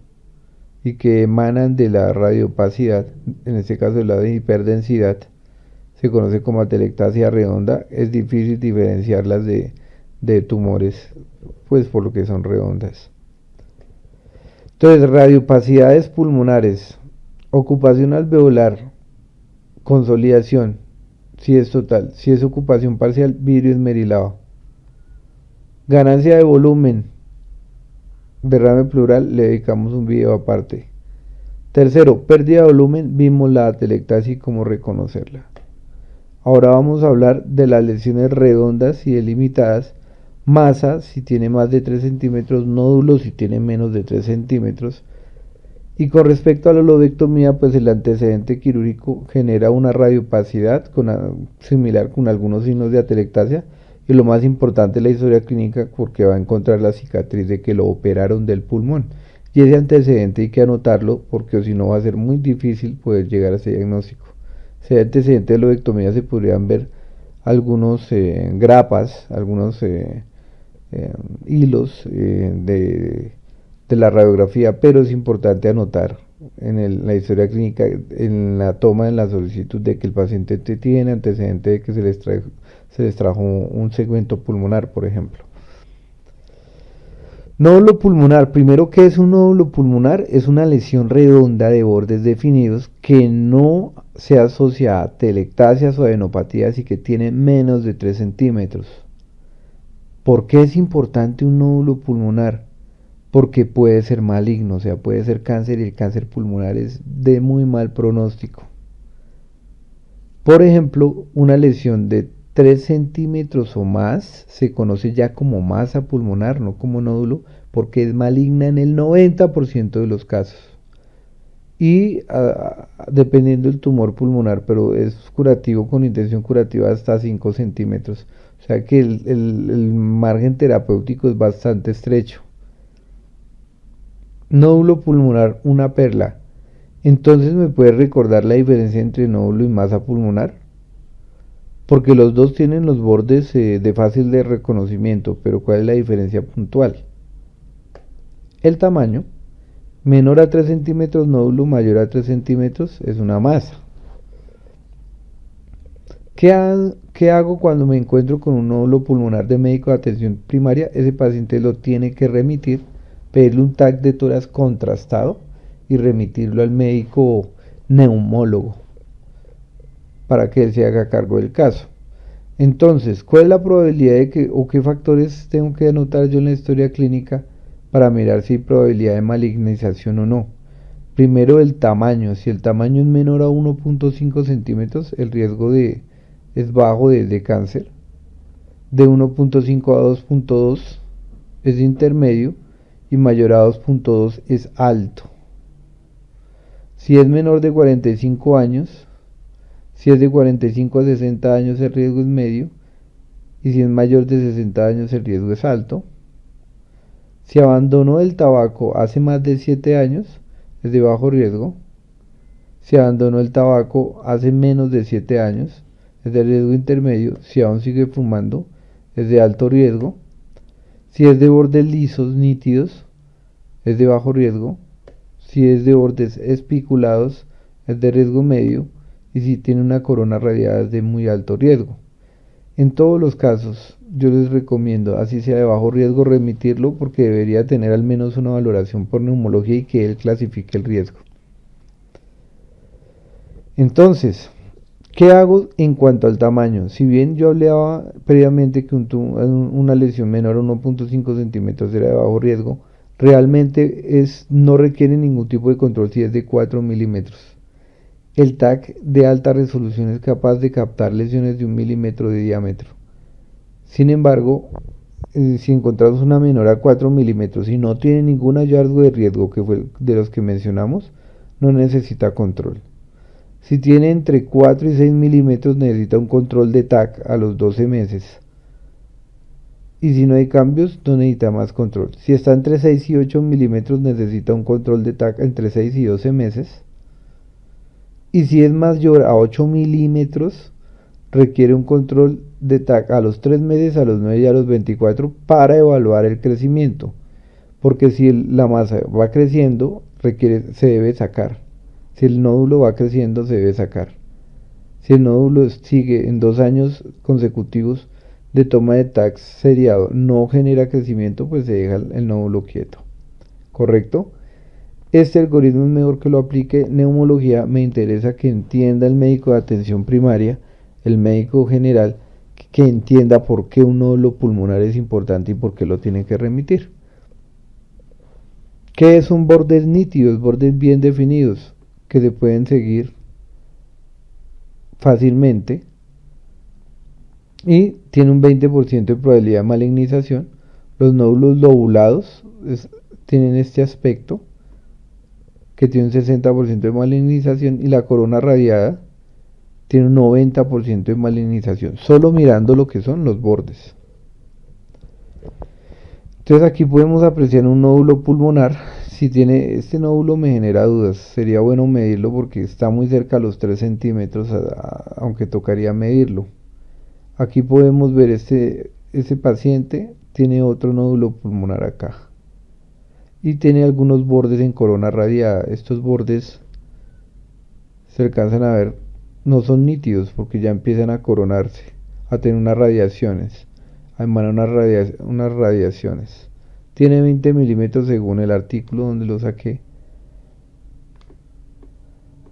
y que emanan de la radiopacidad, en este caso de la hiperdensidad, se conoce como atelectasia redonda. Es difícil diferenciarlas de tumores, pues por lo que son redondas. Entonces, radiopacidades pulmonares, ocupación alveolar, consolidación, si es total, si es ocupación parcial, vidrio esmerilado. Ganancia de volumen, derrame pleural, le dedicamos un video aparte. Tercero, pérdida de volumen, vimos la atelectasia y cómo reconocerla. Ahora vamos a hablar de las lesiones redondas y delimitadas. Masa, si tiene más de 3 centímetros, nódulo, si tiene menos de 3 centímetros. Y con respecto a la lobectomía, pues el antecedente quirúrgico genera una radiopacidad similar con algunos signos de atelectasia. Y lo más importante es la historia clínica, porque va a encontrar la cicatriz de que lo operaron del pulmón. Y ese antecedente hay que anotarlo, porque si no va a ser muy difícil poder llegar a ese diagnóstico. Si hay antecedente de lobectomía, se podrían ver algunos grapas, algunos hilos de la radiografía, pero es importante anotar en la historia clínica, en la toma, en la solicitud, de que el paciente tiene antecedente de que se les trajo un segmento pulmonar, por ejemplo. Nódulo pulmonar. Primero, ¿qué es un nódulo pulmonar? Es una lesión redonda de bordes definidos que no se asocia a atelectasias o adenopatías y que tiene menos de 3 centímetros. ¿Por qué es importante un nódulo pulmonar? Porque puede ser maligno, o sea, puede ser cáncer, y el cáncer pulmonar es de muy mal pronóstico. Por ejemplo, una lesión de 3 centímetros o más se conoce ya como masa pulmonar, no como nódulo, porque es maligna en el 90% de los casos. Y dependiendo del tumor pulmonar, pero es curativo, con intención curativa, hasta 5 centímetros. O sea que el margen terapéutico es bastante estrecho. Nódulo pulmonar, una perla. Entonces, ¿me puedes recordar la diferencia entre nódulo y masa pulmonar? Porque los dos tienen los bordes de fácil de reconocimiento, pero ¿cuál es la diferencia puntual? El tamaño. Menor a 3 centímetros nódulo, mayor a 3 centímetros es una masa. ¿Qué hago cuando me encuentro con un nódulo pulmonar de médico de atención primaria? Ese paciente lo tiene que remitir, pedirle un TAC de tórax contrastado y remitirlo al médico neumólogo para que él se haga cargo del caso. Entonces, ¿cuál es la probabilidad de que, o qué factores tengo que anotar yo en la historia clínica para mirar si hay probabilidad de malignización o no? Primero, el tamaño. Si el tamaño es menor a 1.5 centímetros, el riesgo es bajo de cáncer. De 1.5 a 2.2 es intermedio y mayor a 2.2 es alto. Si es menor de 45 años, si es de 45 a 60 años, el riesgo es medio, y si es mayor de 60 años, el riesgo es alto. Si abandonó el tabaco hace más de 7 años, es de bajo riesgo. Si abandonó el tabaco hace menos de 7 años, es de riesgo intermedio. Si aún sigue fumando, es de alto riesgo. Si es de bordes lisos nítidos, es de bajo riesgo. Si es de bordes espiculados, es de riesgo medio. Y si tiene una corona radiada, es de muy alto riesgo. En todos los casos, yo les recomiendo, así sea de bajo riesgo, remitirlo, porque debería tener al menos una valoración por neumología y que él clasifique el riesgo. Entonces, ¿qué hago en cuanto al tamaño? Si bien yo hablaba previamente que una lesión menor a 1.5 centímetros era de bajo riesgo, realmente no requiere ningún tipo de control si es de 4 milímetros. El TAC de alta resolución es capaz de captar lesiones de 1 milímetro de diámetro. Sin embargo, si encontramos una menor a 4 milímetros y no tiene ningún hallazgo de riesgo, que fue de los que mencionamos, no necesita control. Si tiene entre 4 y 6 milímetros, necesita un control de TAC a los 12 meses. Y si no hay cambios, no necesita más control. Si está entre 6 y 8 milímetros, necesita un control de TAC entre 6 y 12 meses. Y si es mayor a 8 milímetros, requiere un control de TAC a los 3 meses, a los 9 y a los 24 para evaluar el crecimiento. Porque si la masa va creciendo, se debe sacar. Si el nódulo va creciendo, se debe sacar. Si el nódulo sigue en 2 años consecutivos de toma de TAC seriado, no genera crecimiento, pues se deja el nódulo quieto. ¿Correcto? Este algoritmo es mejor que lo aplique neumología. Me interesa que entienda el médico de atención primaria, el médico general, que entienda por qué un nódulo pulmonar es importante y por qué lo tiene que remitir. ¿Qué son bordes nítidos? Bordes bien definidos que se pueden seguir fácilmente y tiene un 20% de probabilidad de malignización. Los nódulos lobulados tienen este aspecto que tiene un 60% de malignización y la corona radiada tiene un 90% de malignización, solo mirando lo que son los bordes. Entonces aquí podemos apreciar un nódulo pulmonar. Si tiene este nódulo, me genera dudas, sería bueno medirlo porque está muy cerca a los 3 centímetros, aunque tocaría medirlo. Aquí podemos ver ese paciente tiene otro nódulo pulmonar acá y tiene algunos bordes en corona radiada. Estos bordes se alcanzan a ver, no son nítidos porque ya empiezan a coronarse, a tener unas radiaciones, a emanar unas radiaciones. Tiene 20 milímetros según el artículo donde lo saqué.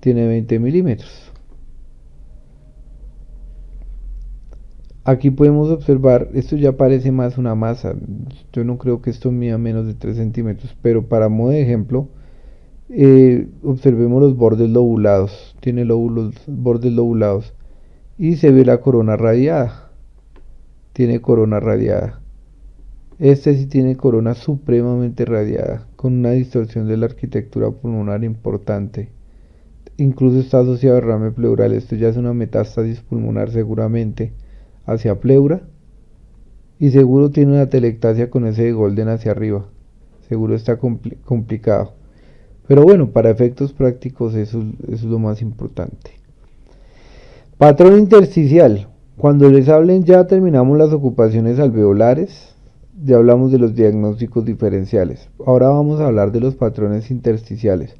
Tiene 20 milímetros. Aquí podemos observar, esto ya parece más una masa. Yo no creo que esto mida menos de 3 centímetros, pero para modo de ejemplo, observemos los bordes lobulados. Tiene bordes lobulados y se ve la corona radiada. Tiene corona radiada. Este sí tiene corona supremamente radiada, con una distorsión de la arquitectura pulmonar importante. Incluso está asociado a derrame pleural. Esto ya es una metástasis pulmonar seguramente hacia pleura. Y seguro tiene una telectasia con ese de Golden hacia arriba. Seguro está complicado. Pero bueno, para efectos prácticos eso es lo más importante. Patrón intersticial. Cuando les hablen ya terminamos las ocupaciones alveolares. Ya hablamos de los diagnósticos diferenciales. Ahora vamos a hablar de los patrones intersticiales.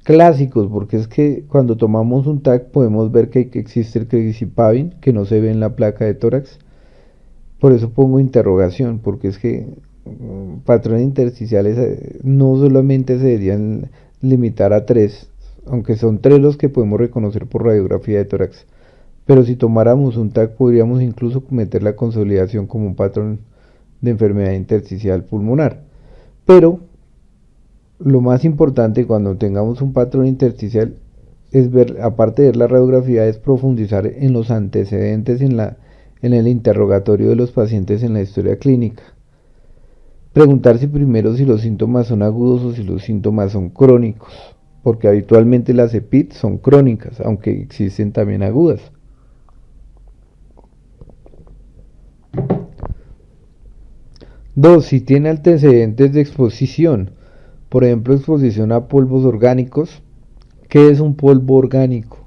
Clásicos, porque es que cuando tomamos un TAC podemos ver que existe el Crigicipavin, que no se ve en la placa de tórax. Por eso pongo interrogación, porque es que patrones intersticiales no solamente se deberían limitar a 3, aunque son 3 los que podemos reconocer por radiografía de tórax. Pero si tomáramos un TAC podríamos incluso meter la consolidación como un patrón de enfermedad intersticial pulmonar. Pero lo más importante cuando tengamos un patrón intersticial es ver, aparte de ver la radiografía, es profundizar en los antecedentes en el interrogatorio de los pacientes en la historia clínica. Preguntarse primero si los síntomas son agudos o si los síntomas son crónicos, porque habitualmente las EPID son crónicas, aunque existen también agudas. 2. Si tiene antecedentes de exposición, por ejemplo, exposición a polvos orgánicos. ¿Qué es un polvo orgánico?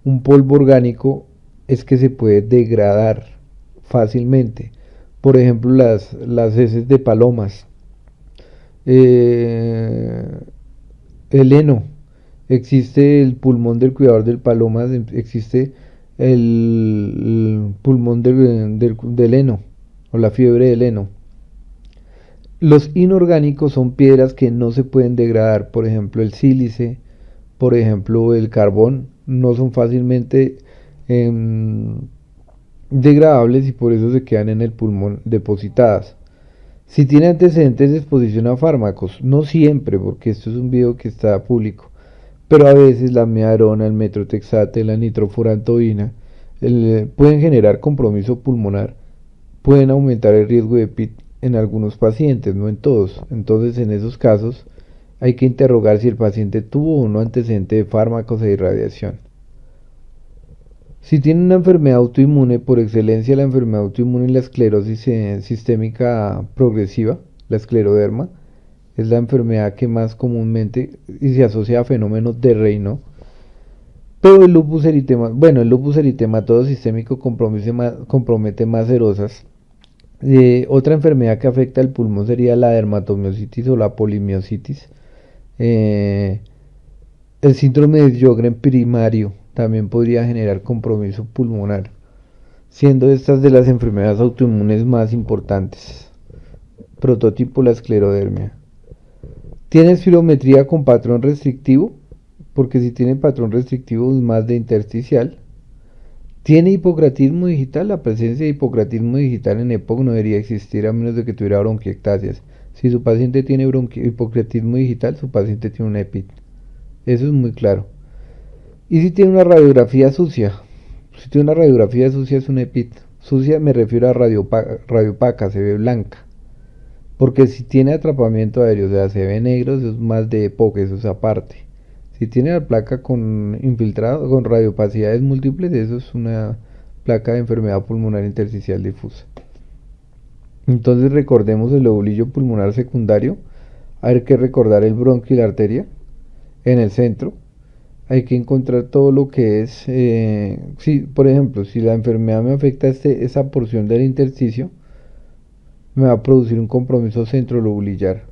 Un polvo orgánico es que se puede degradar fácilmente. Por ejemplo, las heces de palomas. El heno. Existe el pulmón del cuidador del paloma, existe el pulmón del heno, o la fiebre del heno. Los inorgánicos son piedras que no se pueden degradar, por ejemplo el sílice, por ejemplo el carbón, no son fácilmente degradables y por eso se quedan en el pulmón depositadas. Si tiene antecedentes de exposición a fármacos, no siempre, porque esto es un video que está público, pero a veces la amiodarona, el metrotexate, la nitrofurantoína pueden generar compromiso pulmonar, pueden aumentar el riesgo de PIT en algunos pacientes, no en todos. Entonces, en esos casos hay que interrogar si el paciente tuvo o no antecedente de fármacos e irradiación. Si tiene una enfermedad autoinmune, por excelencia la enfermedad autoinmune y la esclerosis sistémica progresiva, la escleroderma, es la enfermedad que más comúnmente y se asocia a fenómenos de Raynaud. Pero el lupus eritematoso sistémico compromete más serosas. Otra enfermedad que afecta al pulmón sería la dermatomiositis o la polimiositis. Eh, el síndrome de Sjögren primario también podría generar compromiso pulmonar, siendo estas de las enfermedades autoinmunes más importantes. Prototipo la esclerodermia. ¿Tiene espirometría con patrón restrictivo? Porque si tiene patrón restrictivo es más de intersticial. ¿Tiene hipocratismo digital? La presencia de hipocratismo digital en EPOC no debería existir a menos de que tuviera bronquiectasias. Si su paciente tiene hipocratismo digital, su paciente tiene una EPIT. Eso es muy claro. ¿Y si tiene una radiografía sucia? Si tiene una radiografía sucia es una EPIT. Sucia me refiero a radiopaca, se ve blanca. Porque si tiene atrapamiento aéreo, o sea, se ve negro, eso es más de EPOC, eso es aparte. Si tiene la placa con infiltrado, con radiopacidades múltiples, eso es una placa de enfermedad pulmonar intersticial difusa. Entonces recordemos el lobulillo pulmonar secundario. Hay que recordar el bronquio y la arteria en el centro. Hay que encontrar todo lo que es, si, por ejemplo, si la enfermedad me afecta esa porción del intersticio, me va a producir un compromiso centrolobulillar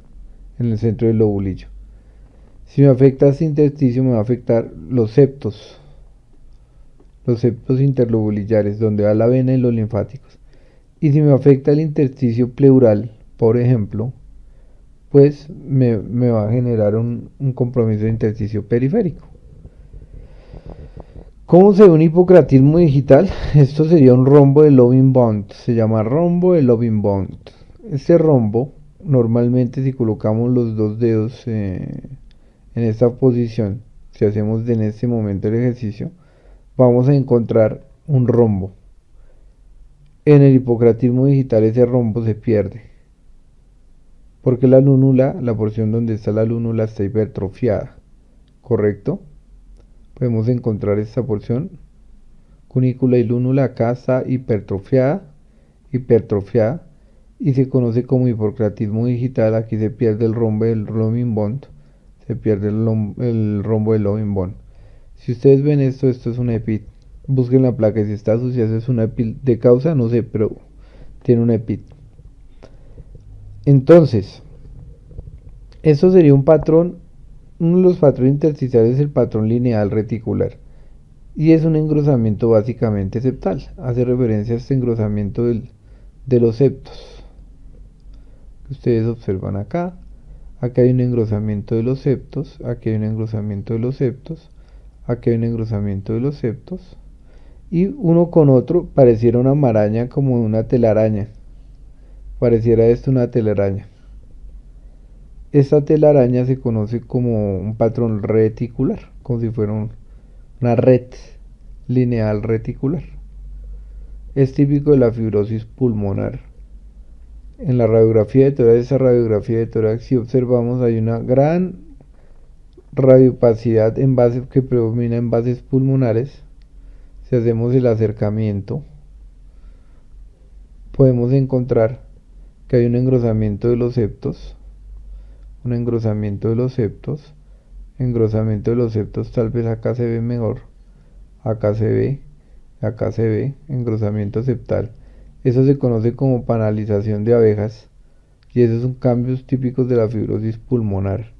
en el centro del lobulillo. Si me afecta este intersticio, me va a afectar los septos interlobulillares, donde va la vena y los linfáticos. Y si me afecta el intersticio pleural, por ejemplo, pues me va a generar un compromiso de intersticio periférico. ¿Cómo se ve un hipocratismo digital? Esto sería un rombo de Loving-Bond. Se llama rombo de Loving-Bond. Este rombo, normalmente si colocamos los dos dedos en esta posición, si hacemos en este momento el ejercicio, vamos a encontrar un rombo. En el hipocratismo digital ese rombo se pierde, porque la lúnula, la porción donde está la lúnula está hipertrofiada, ¿correcto? Podemos encontrar esta porción, cunícula y lúnula, acá está hipertrofiada, y se conoce como hipocratismo digital. Aquí se pierde el rombo del Loving-Bond, se pierde el rombo del Loving-Bond. Si ustedes ven esto es una EPIT. Busquen la placa, si está sucia, es una EPIT de causa, no sé, pero tiene una EPIT. Entonces, eso sería un patrón. Uno de los patrones intersticiales es el patrón lineal reticular. Y es un engrosamiento básicamente septal. Hace referencia a este engrosamiento de los septos. Ustedes observan acá. Acá hay un engrosamiento de los septos. Aquí hay un engrosamiento de los septos. Aquí hay un engrosamiento de los septos. Y uno con otro pareciera una maraña, como una telaraña. Pareciera esto una telaraña. Esta telaraña se conoce como un patrón reticular, como si fuera una red lineal reticular. Es típico de la fibrosis pulmonar. En la radiografía de tórax, esa radiografía de tórax, si observamos, hay una gran radiopacidad en base que predomina en bases pulmonares. Si hacemos el acercamiento, podemos encontrar que hay un engrosamiento de los septos. Un engrosamiento de los septos, tal vez acá se ve mejor, acá se ve, engrosamiento septal. Eso se conoce como panalización de abejas, y esos son cambios típicos de la fibrosis pulmonar,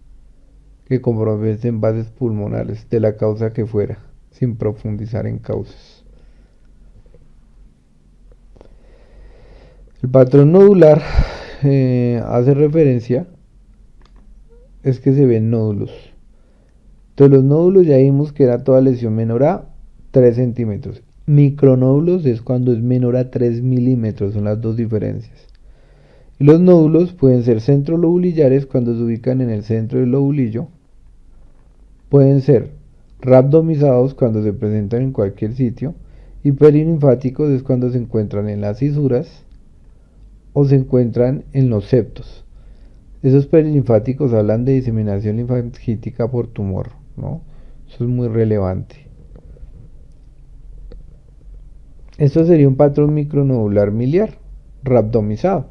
que comprometen bases pulmonares, de la causa que fuera, sin profundizar en causas. El patrón nodular hace referencia es que se ven nódulos. Entonces los nódulos ya vimos que era toda lesión menor a 3 centímetros. Micronódulos es cuando es menor a 3 milímetros, son las dos diferencias. Y los nódulos pueden ser centrolobulillares cuando se ubican en el centro del lobulillo. Pueden ser rhabdomizados cuando se presentan en cualquier sitio. Y perilinfáticos es cuando se encuentran en las cisuras o se encuentran en los septos. Esos perilinfáticos hablan de diseminación linfangítica por tumor, ¿no? Eso es muy relevante. Esto sería un patrón micronodular miliar, rhabdomizado.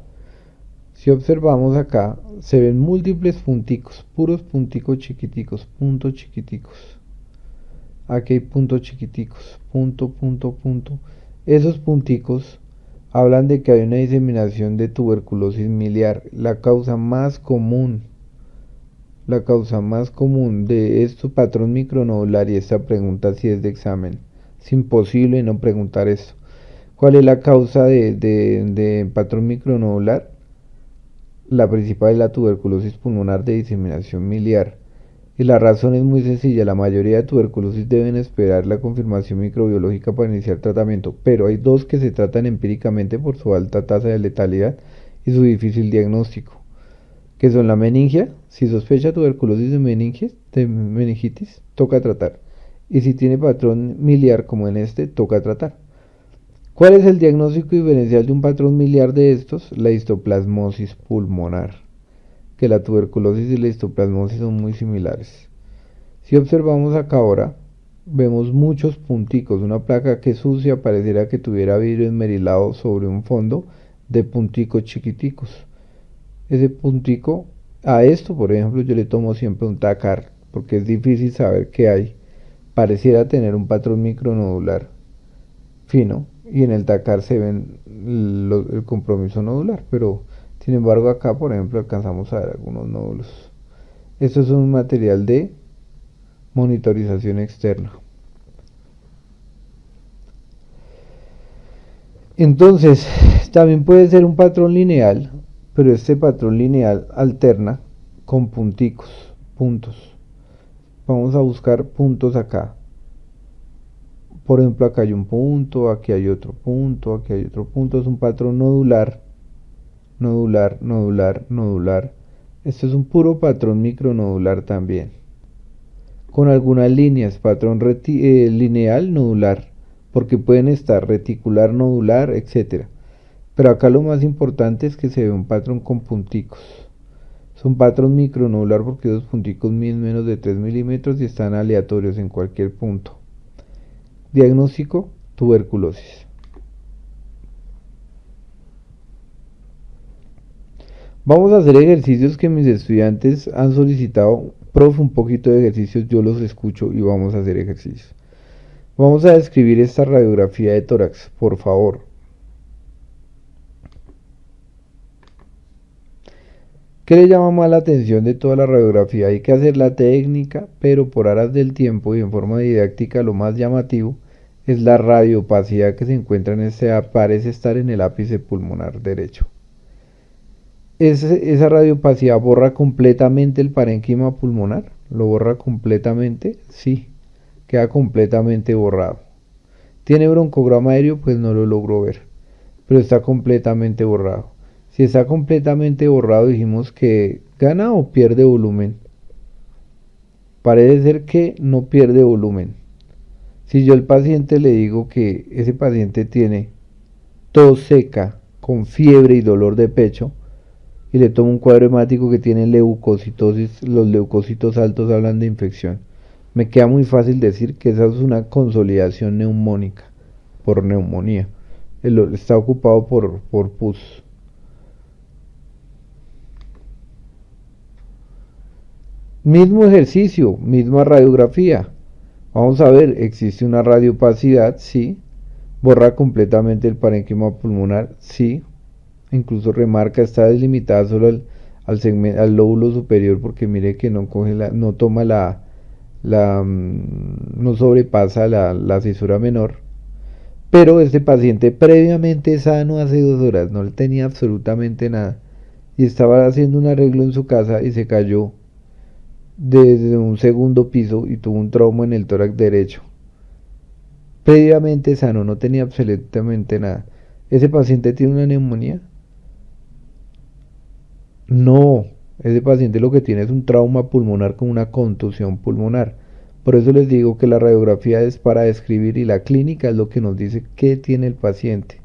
Si observamos acá, se ven múltiples punticos, puros punticos chiquiticos, puntos chiquiticos. Aquí hay puntos chiquiticos, punto. Esos punticos hablan de que hay una diseminación de tuberculosis miliar, la causa más común La causa más común de este patrón micronodular, y esta pregunta sí es de examen. Es imposible no preguntar esto. ¿Cuál es la causa de patrón micronodular? La principal es la tuberculosis pulmonar de diseminación miliar. Y la razón es muy sencilla, la mayoría de tuberculosis deben esperar la confirmación microbiológica para iniciar tratamiento, pero hay dos que se tratan empíricamente por su alta tasa de letalidad y su difícil diagnóstico, que son la meningia. Si sospecha tuberculosis de meningitis, toca tratar, y si tiene patrón miliar como en este, toca tratar. ¿Cuál es el diagnóstico diferencial de un patrón miliar de estos? La histoplasmosis pulmonar, que la tuberculosis y la histoplasmosis son muy similares. Si observamos acá ahora, vemos muchos punticos, una placa que es sucia, pareciera que tuviera vidrio esmerilado sobre un fondo de punticos chiquiticos. Ese puntico, a esto por ejemplo yo le tomo siempre un tacar, porque es difícil saber qué hay. Pareciera tener un patrón micronodular fino, y en el tacar se ven el compromiso nodular, pero sin embargo acá por ejemplo alcanzamos a ver algunos nódulos. Esto es un material de monitorización externa. Entonces también puede ser un patrón lineal, pero este patrón lineal alterna con punticos, puntos. Vamos a buscar puntos acá. Por ejemplo, acá hay un punto, aquí hay otro punto, aquí hay otro punto. Es un patrón nodular, nodular, nodular, nodular. Esto es un puro patrón micronodular también, con algunas líneas, patrón lineal nodular, porque pueden estar reticular nodular, etc. Pero acá lo más importante es que se ve un patrón con punticos. Es un patrón micronodular porque los punticos miden menos de 3 milímetros y están aleatorios en cualquier punto. Diagnóstico: tuberculosis. Vamos a hacer ejercicios que mis estudiantes han solicitado. Profe, un poquito de ejercicios, yo los escucho y vamos a hacer ejercicios. Vamos a describir esta radiografía de tórax, por favor. ¿Qué le llama más la atención de toda la radiografía? Hay que hacer la técnica, pero por aras del tiempo y en forma didáctica lo más llamativo es la radiopacidad que se encuentra en parece estar en el ápice pulmonar derecho. Esa radiopacidad borra completamente el parénquima pulmonar. ¿Lo borra completamente? Sí, queda completamente borrado. ¿Tiene broncograma aéreo? Pues no lo logro ver, pero está completamente borrado. Si está completamente borrado, dijimos que gana o pierde volumen. Parece ser que no pierde volumen. Si yo al paciente le digo que ese paciente tiene tos seca, con fiebre y dolor de pecho, y le tomo un cuadro hemático que tiene leucocitosis, los leucocitos altos hablan de infección, me queda muy fácil decir que esa es una consolidación neumónica, por neumonía. Está ocupado por pus. Mismo ejercicio, misma radiografía. Vamos a ver, existe una radiopacidad, sí. Borra completamente el parénquima pulmonar, sí. Incluso remarca, está delimitada solo al lóbulo superior, porque mire que no coge no toma no sobrepasa la cisura menor. Pero este paciente previamente sano hace 2 horas, no tenía absolutamente nada, y estaba haciendo un arreglo en su casa y se cayó desde un segundo piso y tuvo un trauma en el tórax derecho. Previamente sano, no tenía absolutamente nada. ¿Ese paciente tiene una neumonía? No, ese paciente lo que tiene es un trauma pulmonar con una contusión pulmonar. Por eso les digo que la radiografía es para describir y la clínica es lo que nos dice qué tiene el paciente.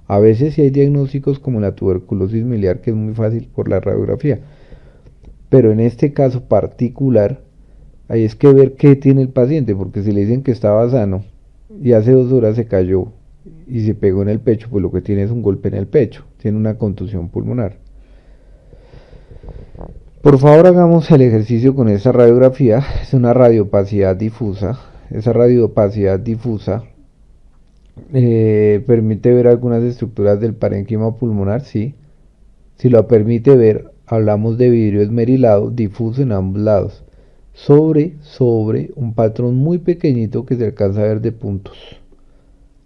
A veces sí hay diagnósticos como la tuberculosis miliar, que es muy fácil por la radiografía. Pero en este caso particular, ahí es que ver qué tiene el paciente, porque si le dicen que estaba sano y hace 2 horas se cayó y se pegó en el pecho, pues lo que tiene es un golpe en el pecho, tiene una contusión pulmonar. Por favor, hagamos el ejercicio con esta radiografía. Es una radiopacidad difusa. Esa radiopacidad difusa permite ver algunas estructuras del parénquima pulmonar, sí. Si lo permite ver, hablamos de vidrio esmerilado difuso en ambos lados, sobre un patrón muy pequeñito que se alcanza a ver de puntos.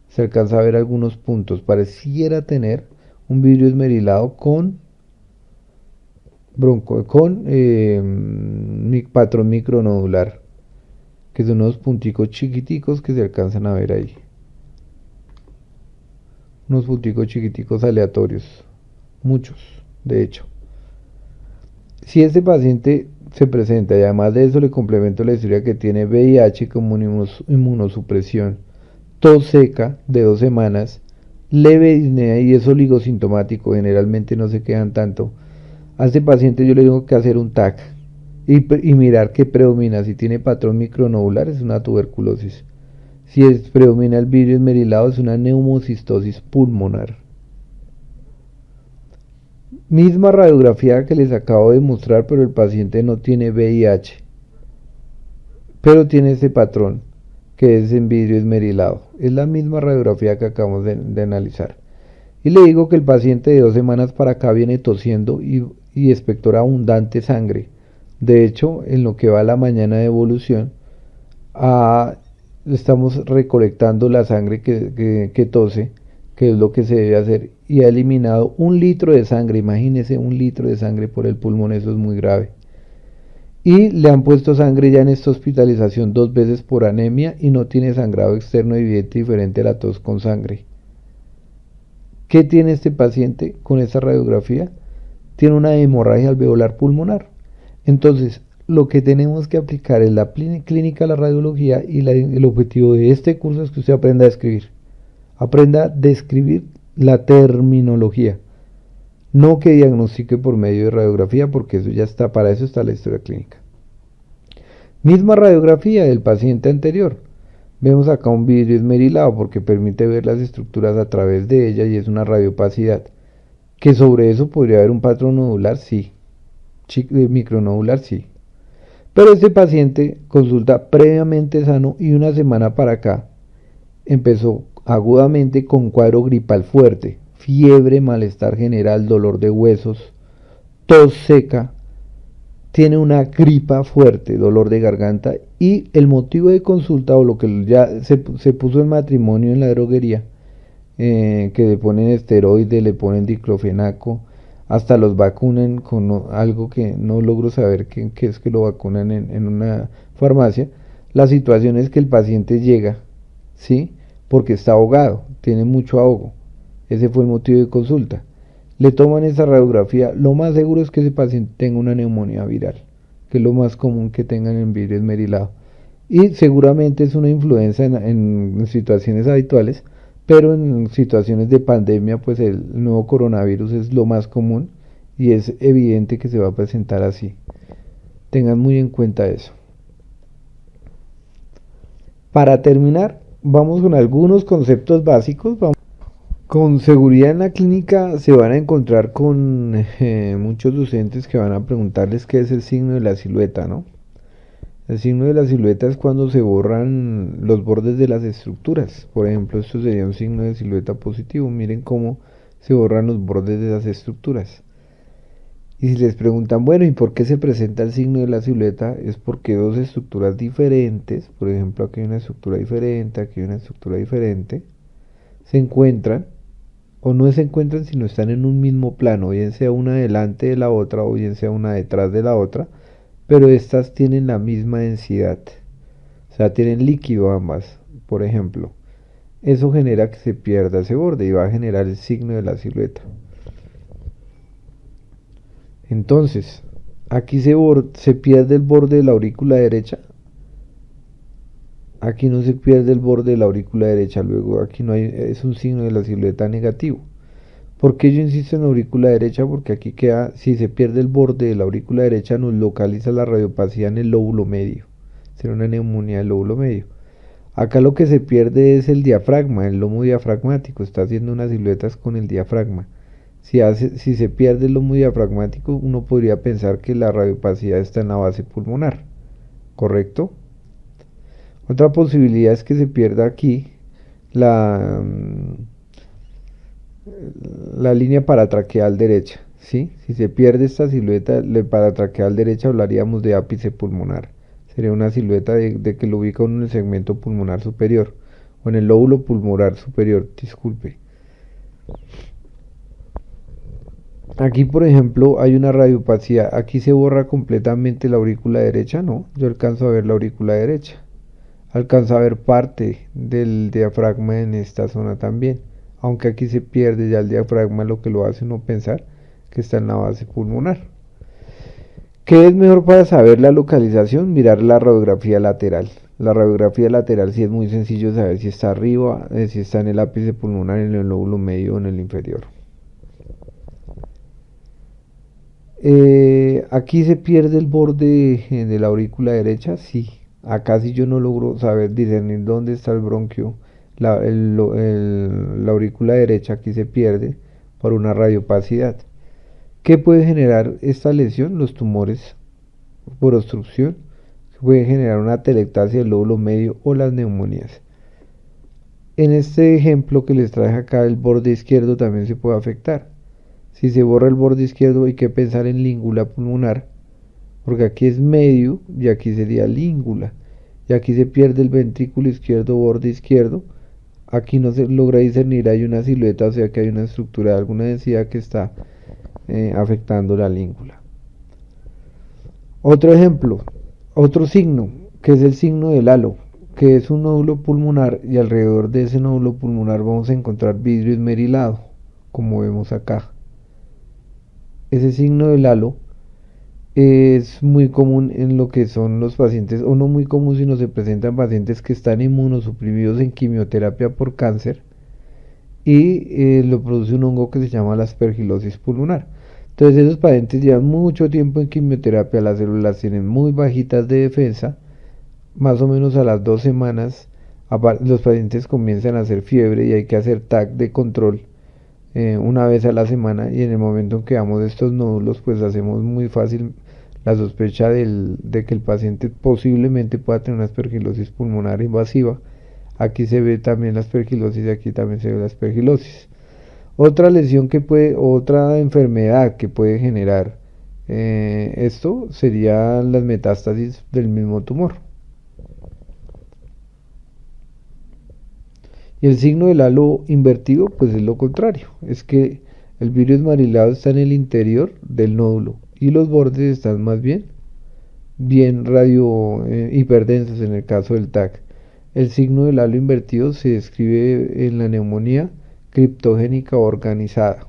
Se alcanza a ver algunos puntos. Pareciera tener un vidrio esmerilado con patrón micronodular, que son unos punticos chiquiticos que se alcanzan a ver ahí. Unos punticos chiquiticos aleatorios, muchos, de hecho. Si este paciente se presenta y además de eso le complemento la historia que tiene VIH como inmunosupresión, tos seca de 2 semanas, leve disnea y es oligosintomático, generalmente no se quedan tanto, a este paciente yo le tengo que hacer un TAC y mirar qué predomina. Si tiene patrón micronodular es una tuberculosis. Si predomina el vidrio esmerilado es una neumocistosis pulmonar. Misma radiografía que les acabo de mostrar, pero el paciente no tiene VIH, pero tiene este patrón que es en vidrio esmerilado. Es la misma radiografía que acabamos de analizar. Y le digo que el paciente de 2 semanas para acá viene tosiendo y expectora abundante sangre. De hecho, en lo que va a la mañana de evolución, estamos recolectando la sangre que tose, que es lo que se debe hacer, y ha eliminado 1 litro de sangre. Imagínense 1 litro de sangre por el pulmón, eso es muy grave. Y le han puesto sangre ya en esta hospitalización 2 veces por anemia y no tiene sangrado externo evidente diferente a la tos con sangre. ¿Qué tiene este paciente con esta radiografía? Tiene una hemorragia alveolar pulmonar. Entonces, lo que tenemos que aplicar es la clínica, la radiología, y el objetivo de este curso es que usted aprenda a escribir. Aprenda a describir la terminología. No que diagnostique por medio de radiografía, porque eso ya está, para eso está la historia clínica. Misma radiografía del paciente anterior. Vemos acá un vidrio esmerilado porque permite ver las estructuras a través de ella y es una radiopacidad. Que sobre eso podría haber un patrón nodular, sí. Micronodular, sí. Pero este paciente consulta previamente sano y 1 semana para acá empezó agudamente con cuadro gripal fuerte, fiebre, malestar general, dolor de huesos, tos seca, tiene una gripa fuerte, dolor de garganta, y el motivo de consulta, o lo que ya se puso en matrimonio en la droguería, que le ponen esteroides, le ponen diclofenaco, hasta los vacunan con algo que no logro saber qué es que lo vacunan en una farmacia. La situación es que el paciente llega, ¿sí? Porque está ahogado, tiene mucho ahogo. Ese fue el motivo de consulta. Le toman esa radiografía, lo más seguro es que ese paciente tenga una neumonía viral, que es lo más común que tengan en vidrio esmerilado. Y seguramente es una influenza en situaciones habituales, pero en situaciones de pandemia, pues el nuevo coronavirus es lo más común y es evidente que se va a presentar así. Tengan muy en cuenta eso. Para terminar, vamos con algunos conceptos básicos. Con seguridad en la clínica se van a encontrar con muchos docentes que van a preguntarles qué es el signo de la silueta, ¿no? El signo de la silueta es cuando se borran los bordes de las estructuras. Por ejemplo, esto sería un signo de silueta positivo. Miren cómo se borran los bordes de las estructuras. Y si les preguntan, bueno, ¿y por qué se presenta el signo de la silueta? Es porque 2 estructuras diferentes, por ejemplo, aquí hay una estructura diferente, aquí hay una estructura diferente, se encuentran, o no se encuentran, sino están en un mismo plano, bien sea una delante de la otra o bien sea una detrás de la otra, pero estas tienen la misma densidad, o sea, tienen líquido ambas, por ejemplo. Eso genera que se pierda ese borde y va a generar el signo de la silueta. Entonces, aquí se pierde el borde de la aurícula derecha. Aquí no se pierde el borde de la aurícula derecha, luego aquí no hay, es un signo de la silueta negativo. ¿Por qué yo insisto en la aurícula derecha? Porque aquí queda, si se pierde el borde de la aurícula derecha, nos localiza la radiopacidad en el lóbulo medio. Será una neumonía del lóbulo medio. Acá lo que se pierde es el diafragma, el lomo diafragmático, está haciendo unas siluetas con el diafragma. Si se pierde el lomo diafragmático, uno podría pensar que la radiopacidad está en la base pulmonar, ¿correcto? Otra posibilidad es que se pierda aquí la línea paratraqueal derecha. ¿sí? Si se pierde esta silueta paratraqueal derecha, hablaríamos de ápice pulmonar. Sería una silueta de que lo ubica uno en el segmento pulmonar superior, o en el lóbulo pulmonar superior, disculpe. Aquí, por ejemplo, hay una radiopacidad. Aquí se borra completamente la aurícula derecha, ¿no? Yo alcanzo a ver la aurícula derecha. Alcanzo a ver parte del diafragma en esta zona también. Aunque aquí se pierde ya el diafragma, lo que lo hace uno pensar que está en la base pulmonar. ¿Qué es mejor para saber la localización? Mirar la radiografía lateral. La radiografía lateral sí es muy sencillo saber si está arriba, si está en el ápice pulmonar, en el lóbulo medio o en el inferior. Aquí se pierde el borde de la aurícula derecha, sí. Acá sí yo no logro saber discernir dónde está el bronquio. La aurícula derecha aquí se pierde por una radiopacidad. ¿Qué puede generar esta lesión? Los tumores por obstrucción. Puede generar una atelectasia del lóbulo medio o las neumonías. En este ejemplo que les traje acá, el borde izquierdo también se puede afectar. Si se borra el borde izquierdo, hay que pensar en língula pulmonar, porque aquí es medio y aquí sería língula. Y aquí se pierde el ventrículo izquierdo, borde izquierdo. Aquí no se logra discernir, hay una silueta, o sea que hay una estructura de alguna densidad que está afectando la língula. Otro ejemplo, otro signo, que es el signo del halo, que es un nódulo pulmonar, y alrededor de ese nódulo pulmonar vamos a encontrar vidrio esmerilado, como vemos acá. Ese signo del halo es muy común en lo que son los pacientes, o no muy común, sino se presentan pacientes que están inmunosuprimidos en quimioterapia por cáncer y lo produce un hongo que se llama la aspergilosis pulmonar. Entonces esos pacientes llevan mucho tiempo en quimioterapia, las células tienen muy bajitas de defensa, más o menos a las 2 semanas los pacientes comienzan a hacer fiebre y hay que hacer TAC de control una vez a la semana, y en el momento en que damos estos nódulos pues hacemos muy fácil la sospecha de que el paciente posiblemente pueda tener una aspergilosis pulmonar invasiva. Aquí se ve también la aspergilosis y aquí también se ve la aspergilosis. Otra enfermedad que puede generar esto serían las metástasis del mismo tumor. Y el signo del halo invertido, pues es lo contrario. Es que el vidrio esmerilado está en el interior del nódulo y los bordes están más bien hiperdensos en el caso del TAC. El signo del halo invertido se describe en la neumonía criptogénica organizada.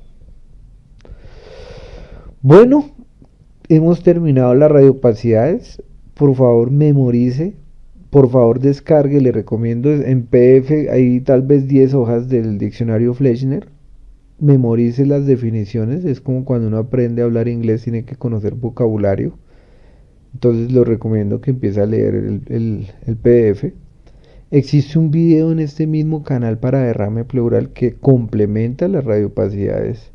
Bueno, hemos terminado las radiopacidades. Por favor, memorice. Por favor, descargue, le recomiendo en PDF, hay tal vez 10 hojas del diccionario Fleischner. Memorice las definiciones, es como cuando uno aprende a hablar inglés, tiene que conocer vocabulario. Entonces lo recomiendo que empiece a leer el PDF. Existe un video en este mismo canal para derrame pleural que complementa las radiopacidades.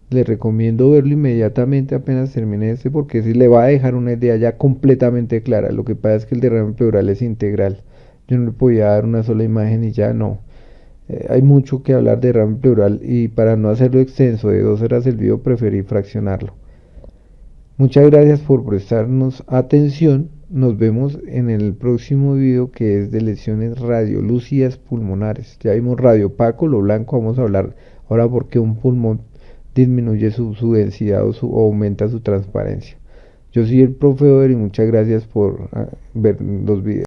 Le recomiendo verlo inmediatamente apenas termine este, porque si le va a dejar una idea ya completamente clara. Lo que pasa es que el derrame pleural es integral. Yo no le podía dar una sola imagen y ya no. Hay mucho que hablar de derrame pleural y para no hacerlo extenso de 2 horas el video preferí fraccionarlo. Muchas gracias por prestarnos atención. Nos vemos en el próximo video, que es de lesiones radiolúcidas pulmonares. Ya vimos radio opaco, lo blanco. Vamos a hablar ahora por qué un pulmón disminuye su densidad o aumenta su transparencia. Yo soy el profe Over y muchas gracias por ver los videos.